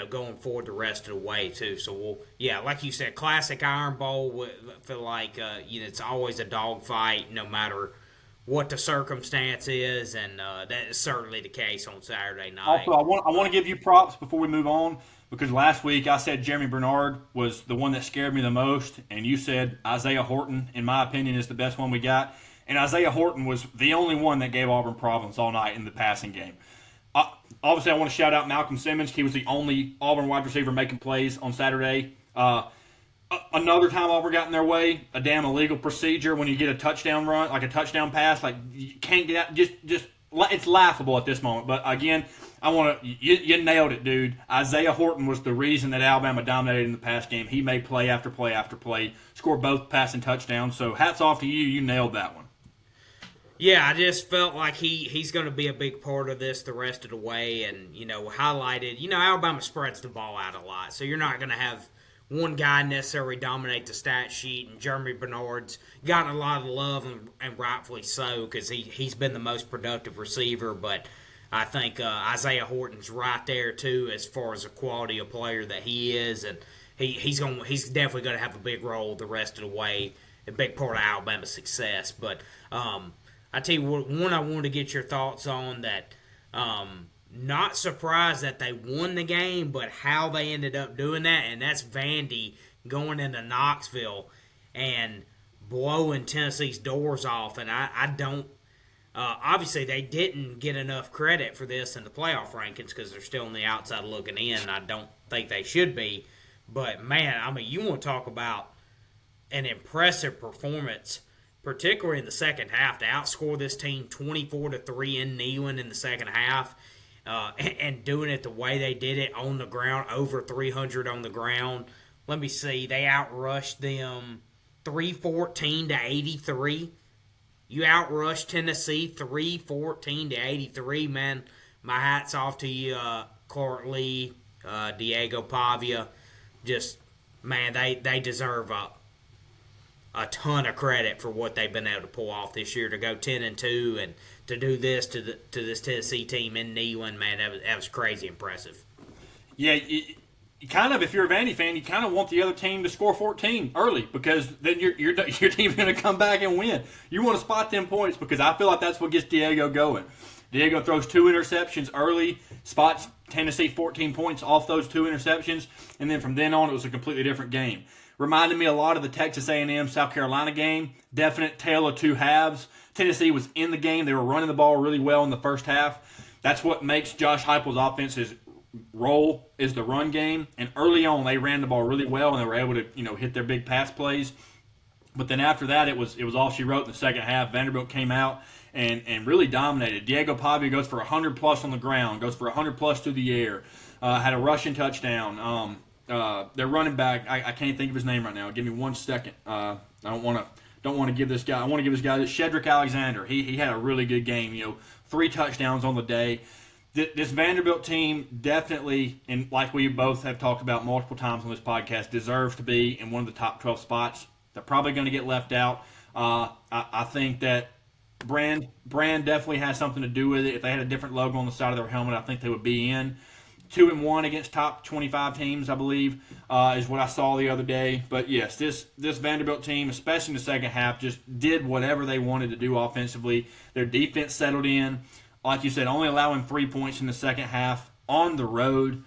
going forward the rest of the way too. So like you said, classic Iron Bowl. I feel like it's always a dogfight, no matter what the circumstance is, and that is certainly the case on Saturday night. Also, I want to give you props before we move on, because last week I said Jeremy Bernard was the one that scared me the most, and you said Isaiah Horton, in my opinion, is the best one we got. And Isaiah Horton was the only one that gave Auburn problems all night in the passing game. Obviously, I want to shout out Malcolm Simmons. He was the only Auburn wide receiver making plays on Saturday. Another time Auburn got in their way, a damn illegal procedure when you get a touchdown run, like a touchdown pass, like you can't get out. Just it's laughable at this moment. But again, you nailed it, dude. Isaiah Horton was the reason that Alabama dominated in the pass game. He made play after play after play, scored both passing touchdowns. So hats off to you. You nailed that one. Yeah, I just felt like he's going to be a big part of this the rest of the way, and highlighted. Alabama spreads the ball out a lot, so you're not going to have one guy necessarily dominate the stat sheet, and Jeremy Bernard's gotten a lot of love, and rightfully so, because he's been the most productive receiver. But I think Isaiah Horton's right there too, as far as the quality of player that he is, and he's definitely going to have a big role the rest of the way, a big part of Alabama's success. But I tell you what, one I wanted to get your thoughts on that. Not surprised that they won the game, but how they ended up doing that, and that's Vandy going into Knoxville and blowing Tennessee's doors off. And I don't obviously they didn't get enough credit for this in the playoff rankings because they're still on the outside looking in, and I don't think they should be. But man, I mean, you want to talk about an impressive performance, particularly in the second half, to outscore this team 24-3 in Neyland in the second half. And doing it the way they did it on the ground, over 300 on the ground. Let me see. They outrushed them 314-83. You outrushed Tennessee 314-83. Man, my hat's off to you, Clark Lee, Diego Pavia. Just, man, they deserve a ton of credit for what they've been able to pull off this year, to go 10-2 and to do this to this Tennessee team in Neyland. Man, that was crazy impressive. Yeah, you kind of, if you're a Vandy fan, you kind of want the other team to score 14 early, because then your team's going to come back and win. You want to spot them points, because I feel like that's what gets Diego going. Diego throws 2 interceptions early, spots Tennessee 14 points off those 2 interceptions, and then from then on it was a completely different game. Reminded me a lot of the Texas A&M South Carolina game. Definite tale of two halves. Tennessee was in the game. They were running the ball really well in the first half. That's what makes Josh Heupel's offense's role, is the run game. And early on, they ran the ball really well, and they were able to hit their big pass plays. But then after that, it was all she wrote in the second half. Vanderbilt came out and really dominated. Diego Pavia goes for 100+ on the ground, goes for 100+ through the air, had a rushing touchdown. their running back. I can't think of his name right now. Give me 1 second. I don't want to give this guy. I want to give this guy Shedrick Alexander. He had a really good game. 3 touchdowns on the day. This Vanderbilt team definitely, and like we both have talked about multiple times on this podcast, deserves to be in one of the top 12 spots. They're probably going to get left out. I think that brand definitely has something to do with it. If they had a different logo on the side of their helmet, I think they would be in. 2-1 against top 25 teams, I believe, is what I saw the other day. But yes, this Vanderbilt team, especially in the second half, just did whatever they wanted to do offensively. Their defense settled in. Like you said, only allowing 3 points in the second half on the road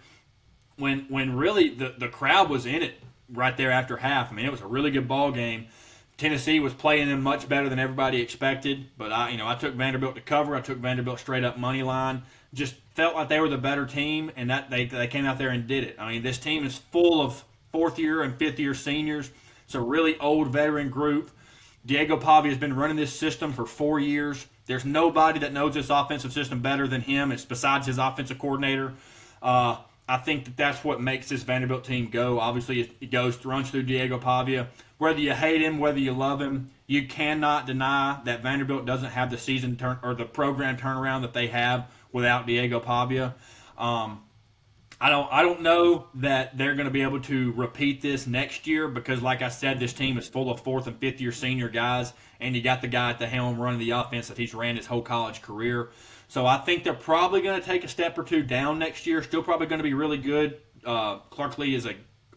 when really the crowd was in it right there after half. I mean, it was a really good ball game. Tennessee was playing them much better than everybody expected, but I took Vanderbilt to cover. I took Vanderbilt straight up money line. Just felt like they were the better team, and that they came out there and did it. I mean, this team is full of 4th-year and 5th-year seniors. It's a really old veteran group. Diego Pavia has been running this system for 4 years. There's nobody that knows this offensive system better than him. It's besides his offensive coordinator. I think that's what makes this Vanderbilt team go. Obviously, it runs through Diego Pavia. Whether you hate him, whether you love him, you cannot deny that Vanderbilt doesn't have the season or the program turnaround that they have without Diego Pavia. I don't know that they're going to be able to repeat this next year because, like I said, this team is full of 4th and 5th-year senior guys, and you got the guy at the helm running the offense that he's ran his whole college career. So I think they're probably going to take a step or 2 down next year. Still probably going to be really good. Clark Lee is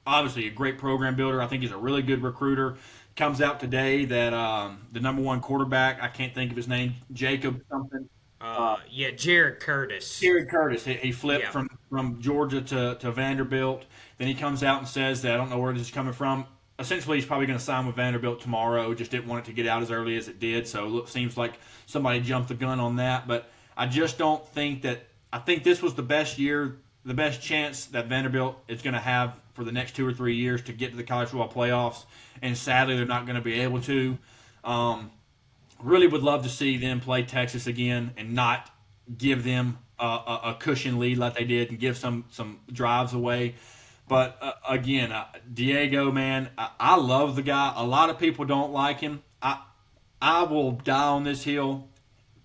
obviously a great program builder. I think he's a really good recruiter. Comes out today that the number 1 quarterback, I can't think of his name, Jacob something. Jared Curtis. Jared Curtis. He flipped from Georgia to Vanderbilt. Then he comes out and says that I don't know where this is coming from. Essentially, he's probably going to sign with Vanderbilt tomorrow. Just didn't want it to get out as early as it did. So it seems like somebody jumped the gun on that. But I just don't think that – I think this was the best year, the best chance that Vanderbilt is going to have for the next 2 or 3 years to get to the college football playoffs. And sadly, they're not going to be able to. Really would love to see them play Texas again and not give them a cushion lead like they did and give some drives away. But again, Diego, man, I love the guy. A lot of people don't like him. I will die on this hill.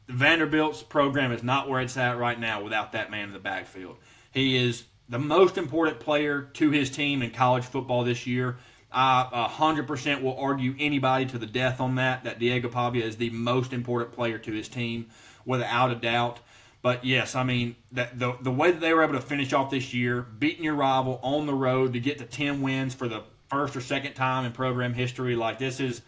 Vanderbilt's program is not where it's at right now without that man in the backfield. He is the most important player to his team in college football this year. I 100% will argue anybody to the death on that Diego Pavia is the most important player to his team, without a doubt. But yes, I mean, the way that they were able to finish off this year, beating your rival on the road to get to 10 wins for the first or second time in program history, like this is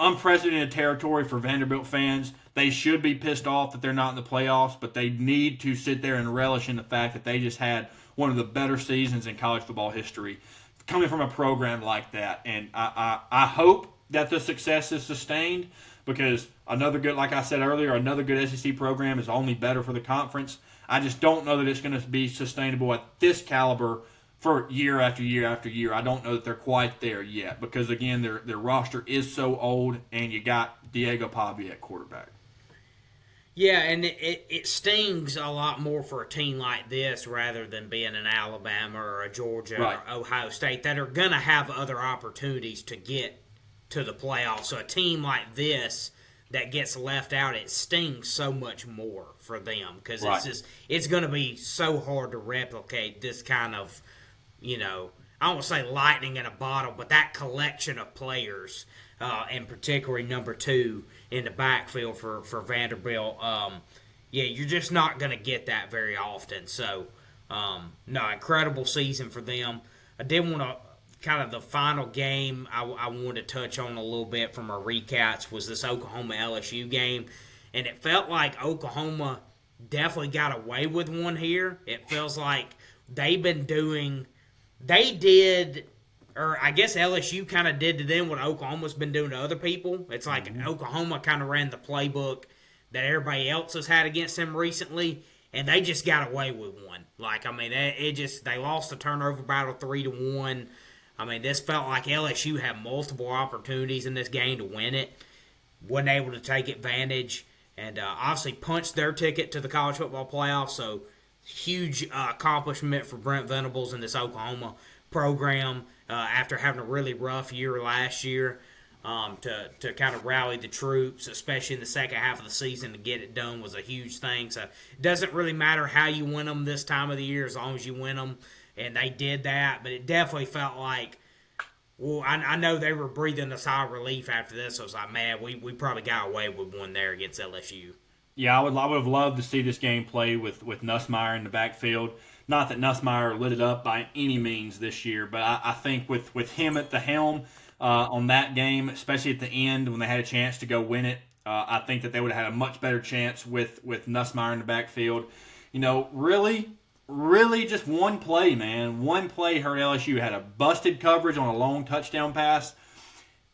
unprecedented territory for Vanderbilt fans. They should be pissed off that they're not in the playoffs, but they need to sit there and relish in the fact that they just had one of the better seasons in college football history coming from a program like that. And I hope that the success is sustained because another good, like I said earlier, another good SEC program is only better for the conference. I just don't know that it's going to be sustainable at this caliber for year after year after year. I don't know that they're quite there yet because, again, their roster is so old and you got Diego Pavia at quarterback. Yeah, and it stings a lot more for a team like this rather than being an Alabama or a Georgia or Ohio State that are going to have other opportunities to get to the playoffs. So a team like this that gets left out, it stings so much more for them because it's going to be so hard to replicate this kind of, I won't say lightning in a bottle, but that collection of players, and particularly number 2 in the backfield for Vanderbilt. You're just not going to get that very often. So, incredible season for them. I did want to kind of the final game I wanted to touch on a little bit from our recaps was this Oklahoma-LSU game. And it felt like Oklahoma definitely got away with one here. It feels like they did, or I guess LSU kind of did to them what Oklahoma's been doing to other people. It's like Oklahoma kind of ran the playbook that everybody else has had against them recently, and they just got away with one. They lost the turnover battle 3-1. I mean, this felt like LSU had multiple opportunities in this game to win it, wasn't able to take advantage, and obviously punched their ticket to the college football playoff. So huge accomplishment for Brent Venables and this Oklahoma program after having a really rough year last year. To kind of rally the troops, especially in the second half of the season, to get it done was a huge thing. So it doesn't really matter how you win them this time of the year as long as you win them. And they did that, but it definitely felt like, well, I know they were breathing a sigh of relief after this. So I was like, man, we probably got away with one there against LSU. Yeah, I would have loved to see this game play with Nussmeier in the backfield. Not that Nussmeier lit it up by any means this year, but I think with him at the helm on that game, especially at the end when they had a chance to go win it, I think that they would have had a much better chance with Nussmeier in the backfield. Really just one play, man. One play hurt LSU. Had a busted coverage on a long touchdown pass.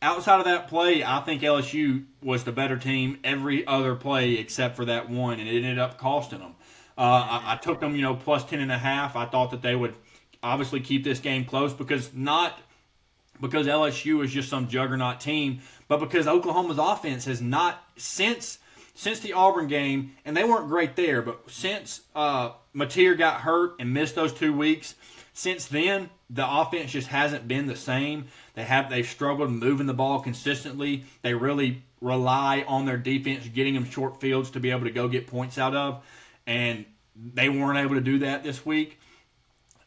Outside of that play, I think LSU was the better team every other play except for that one, and it ended up costing them. I took them, plus 10.5. I thought that they would obviously keep this game close because LSU is just some juggernaut team, but because Oklahoma's offense has not, since the Auburn game, and they weren't great there, but since Mateer got hurt and missed those 2 weeks, since then, the offense just hasn't been the same. They've struggled moving the ball consistently. They really rely on their defense getting them short fields to be able to go get points out of, and they weren't able to do that this week.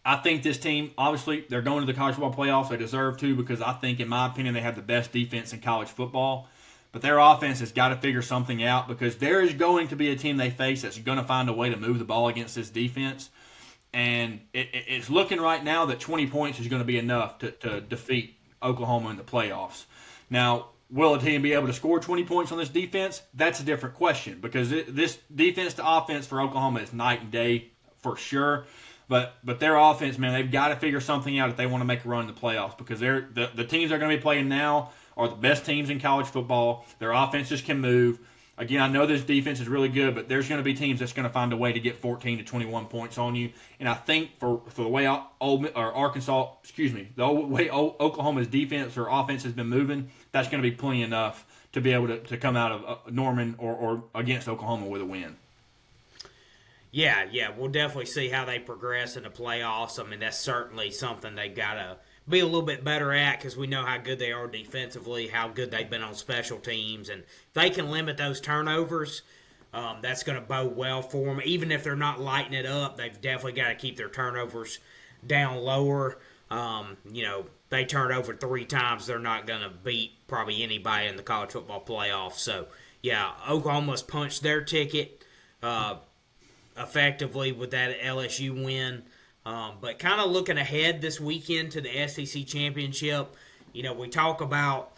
I think this team, obviously, they're going to the college football playoffs. They deserve to because I think, in my opinion, they have the best defense in college football. But their offense has got to figure something out because there is going to be a team they face that's going to find a way to move the ball against this defense. And it's looking right now that 20 points is going to be enough to defeat Oklahoma in the playoffs. Now, will a team be able to score 20 points on this defense? That's a different question because this defense to offense for Oklahoma is night and day for sure. But their offense, man, they've got to figure something out if they want to make a run in the playoffs because the teams they're going to be playing now are the best teams in college football. Their offenses can move. Again, I know this defense is really good, but there's going to be teams that's going to find a way to get 14 to 21 points on you. And I think for the way Oklahoma's defense or offense has been moving, that's going to be plenty enough to be able to come out of Norman or against Oklahoma with a win. Yeah, we'll definitely see how they progress in the playoffs. I mean, that's certainly something they've got to be a little bit better at because we know how good they are defensively, how good they've been on special teams. And if they can limit those turnovers, that's going to bode well for them. Even if they're not lighting it up, they've definitely got to keep their turnovers down lower. They turn over 3 times, they're not going to beat probably anybody in the college football playoffs. So, yeah, Oklahoma's punched their ticket effectively with that LSU win. But kind of looking ahead this weekend to the SEC Championship, we talk about,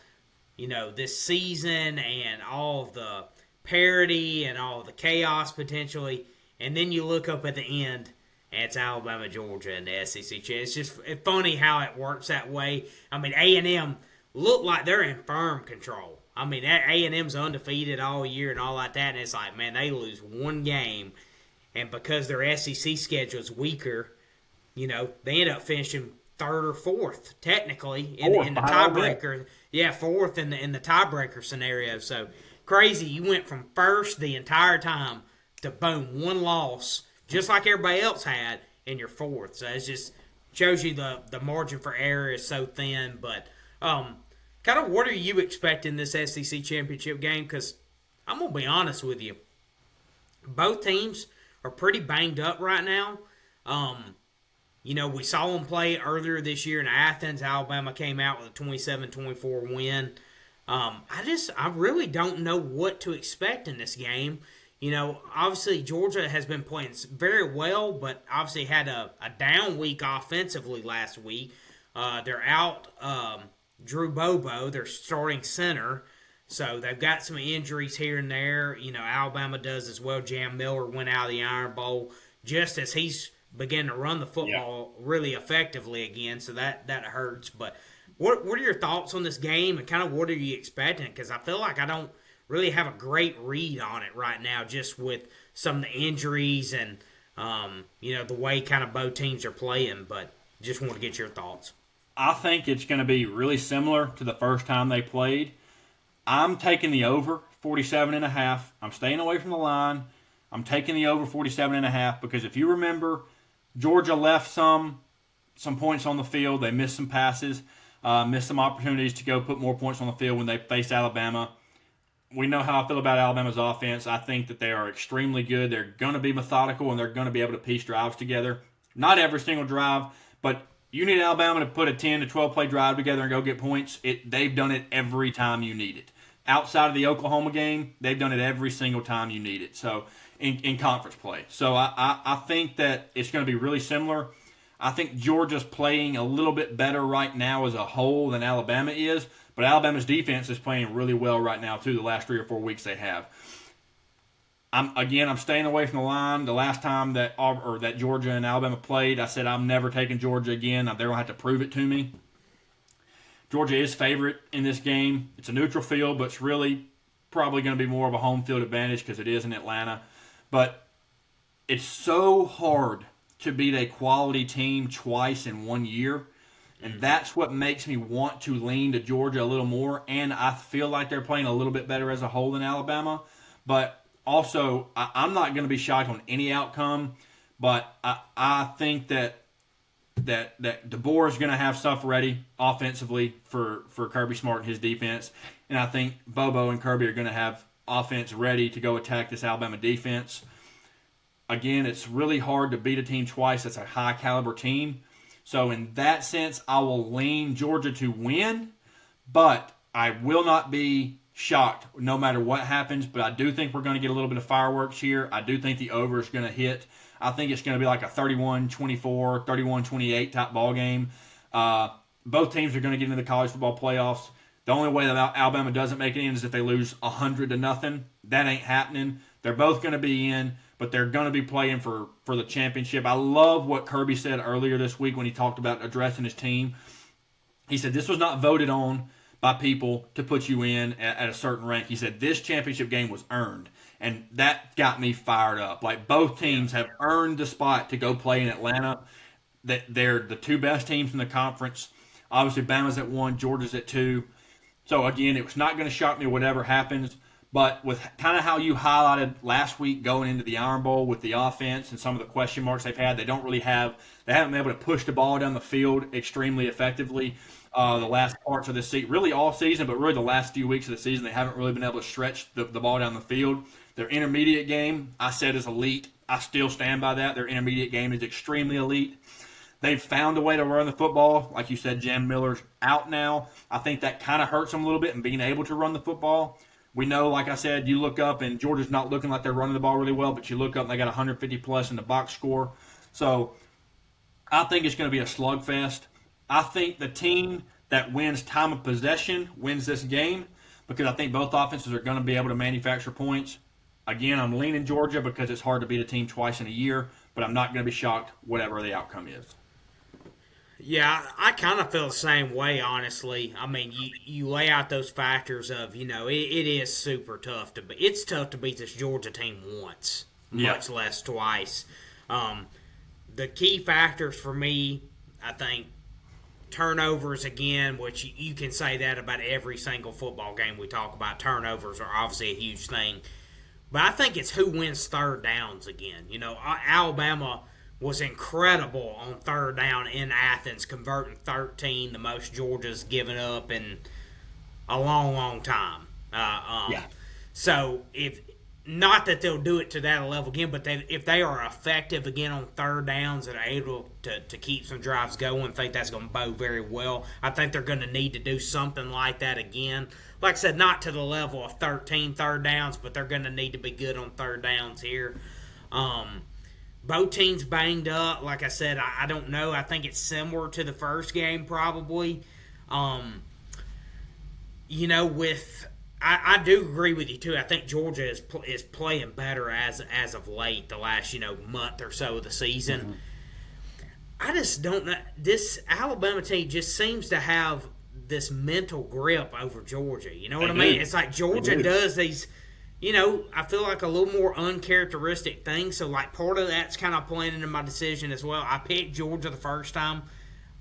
this season and all of the parity and all of the chaos potentially, and then you look up at the end, and it's Alabama, Georgia in the SEC Championship. It's just funny how it works that way. I mean, A&M look like they're in firm control. I mean, A&M's undefeated all year and all like that, and it's like, man, they lose one game, and because their SEC schedule is weaker, they end up finishing 3rd or 4th, technically, in the tiebreaker. Yeah, 4th in the tiebreaker scenario. So, crazy. You went from 1st the entire time to, boom, 1 loss, just like everybody else had, and you're 4th. So, it just shows you the margin for error is so thin. But, kind of what are you expecting this SEC Championship game? Because I'm going to be honest with you. Both teams are pretty banged up right now. We saw them play earlier this year in Athens. Alabama came out with a 27-24 win. I really don't know what to expect in this game. Obviously Georgia has been playing very well, but obviously had a down week offensively last week. They're out Drew Bobo, their starting center. So they've got some injuries here and there. Alabama does as well. Jam Miller went out of the Iron Bowl just as he's began to run the football really effectively again. So that hurts. But what are your thoughts on this game and kind of what are you expecting? Because I feel like I don't really have a great read on it right now just with some of the injuries and, the way kind of both teams are playing. But just want to get your thoughts. I think it's going to be really similar to the first time they played. I'm taking the over 47.5. I'm staying away from the line. I'm taking the over 47.5 because if you remember, Georgia left some some points on the field. They missed some passes, missed some opportunities to go put more points on the field when they faced Alabama. We know how I feel about Alabama's offense. I think that they are extremely good. They're going to be methodical, and they're going to be able to piece drives together. Not every single drive, but you need Alabama to put a 10 to 12 play drive together and go get points. They've done it every time you need it. Outside of the Oklahoma game, they've done it every single time you need it. So in conference play. So I think that it's going to be really similar. I think Georgia's playing a little bit better right now as a whole than Alabama is, but Alabama's defense is playing really well right now too. The last 3 or 4 weeks they have. I'm staying away from the line. The last time that Georgia and Alabama played, I said I'm never taking Georgia again. They're going to have to prove it to me. Georgia is favorite in this game. It's a neutral field, but it's really probably going to be more of a home field advantage because it is in Atlanta. But it's so hard to beat a quality team twice in 1 year. And that's what makes me want to lean to Georgia a little more. And I feel like they're playing a little bit better as a whole than Alabama. But also, I'm not going to be shocked on any outcome. But I think that DeBoer is going to have stuff ready offensively for Kirby Smart and his defense. And I think Bobo and Kirby are going to have offense ready to go attack this Alabama defense. Again, it's really hard to beat a team twice that's a high-caliber team. So in that sense, I will lean Georgia to win, but I will not be shocked no matter what happens. But I do think we're going to get a little bit of fireworks here. I do think the over is going to hit. I think it's going to be like a 31-24, 31-28 type ball game. Both teams are going to get into the college football playoffs. The only way that Alabama doesn't make it in is if they lose 100-0. That ain't happening. They're both going to be in, but they're going to be playing for the championship. I love what Kirby said earlier this week when he talked about addressing his team. He said this was not voted on by people to put you in at a certain rank. He said this championship game was earned, and that got me fired up. Like, both teams have earned the spot to go play in Atlanta. That they're the two best teams in the conference. Obviously, Bama's at 1, Georgia's at 2. So, again, it was not going to shock me whatever happens. But with kind of how you highlighted last week going into the Iron Bowl with the offense and some of the question marks they've had, they haven't been able to push the ball down the field extremely effectively the last parts of this season, really all season, but really the last few weeks of the season, they haven't really been able to stretch the ball down the field. Their intermediate game, I said, is elite. I still stand by that. Their intermediate game is extremely elite. They've found a way to run the football. Like you said, Jam Miller's out now. I think that kind of hurts them a little bit in being able to run the football. We know, like I said, you look up and Georgia's not looking like they're running the ball really well, but you look up and they got 150 plus in the box score. So I think it's going to be a slugfest. I think the team that wins time of possession wins this game because I think both offenses are going to be able to manufacture points. Again, I'm leaning Georgia because it's hard to beat a team twice in a year, but I'm not going to be shocked whatever the outcome is. Yeah, I kind of feel the same way, honestly. I mean, you lay out those factors of, it is super tough to beat. It's tough to beat this Georgia team once, much less twice. The key factors for me, I think, turnovers again, which you can say that about every single football game we talk about. Turnovers are obviously a huge thing. But I think it's who wins third downs again. Alabama was incredible on third down in Athens, converting 13, the most Georgia's given up in a long, long time. So not that they'll do it to that level again, but if they are effective again on third downs and are able to keep some drives going, I think that's going to bode very well. I think they're going to need to do something like that again. Like I said, not to the level of 13 third downs, but they're going to need to be good on third downs here. Both teams banged up. Like I said, I don't know. I think it's similar to the first game probably. I do agree with you too. I think Georgia is playing better as of late, the last month or so of the season. Mm-hmm. I just don't know. This Alabama team just seems to have this mental grip over Georgia. You know what I mean? It's like Georgia does these. I feel like a little more uncharacteristic things. So, like, part of that's kind of playing into my decision as well. I picked Georgia the first time.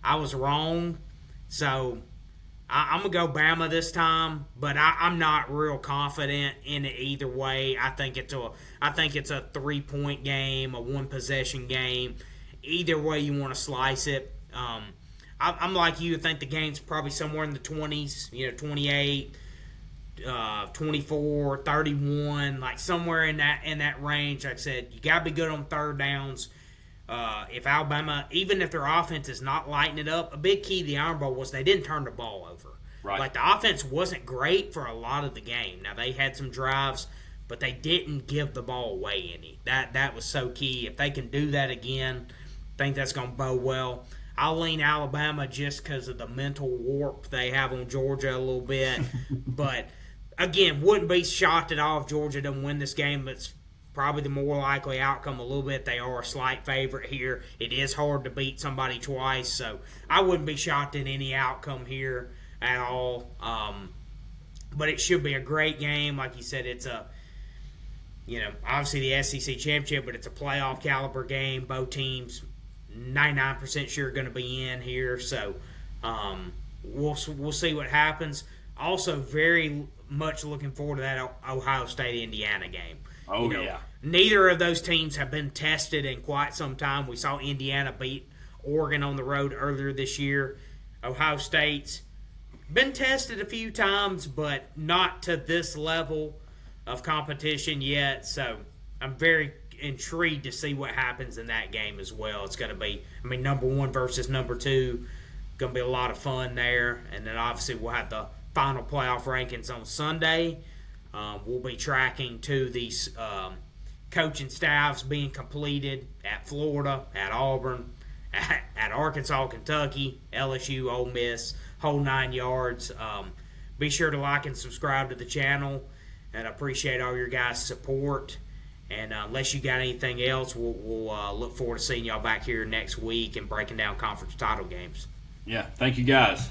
I was wrong. So, I'm going to go Bama this time. But I'm not real confident in it either way. I think it's a 3-point game, a one-possession game. Either way you want to slice it. I'm like you. I think the game's probably somewhere in the 20s, 28, 24, 31, like somewhere in that range. Like I said, you got to be good on third downs. If Alabama, even if their offense is not lighting it up, a big key to the Iron Bowl was they didn't turn the ball over. Right. Like, the offense wasn't great for a lot of the game. Now, they had some drives, but they didn't give the ball away any. That was so key. If they can do that again, I think that's going to bode well. I'll lean Alabama just because of the mental warp they have on Georgia a little bit. But, again, wouldn't be shocked at all if Georgia doesn't win this game. It's probably the more likely outcome a little bit. They are a slight favorite here. It is hard to beat somebody twice, so I wouldn't be shocked at any outcome here at all. But it should be a great game. Like you said, it's obviously the SEC championship, but it's a playoff caliber game. Both teams 99% sure going to be in here, so we'll see what happens. Also, very much looking forward to that Ohio State-Indiana game. Oh, yeah. Neither of those teams have been tested in quite some time. We saw Indiana beat Oregon on the road earlier this year. Ohio State's been tested a few times, but not to this level of competition yet. So I'm very intrigued to see what happens in that game as well. It's going to be, number one versus number two. Going to be a lot of fun there. And then obviously we'll have the final playoff rankings on Sunday. We'll be tracking to these coaching staffs being completed at Florida, at Auburn, at Arkansas, Kentucky, LSU, Ole Miss, whole 9 yards. Be sure to like and subscribe to the channel, and I appreciate all your guys' support. And unless you got anything else, we'll look forward to seeing y'all back here next week and breaking down conference title games. Yeah, thank you guys.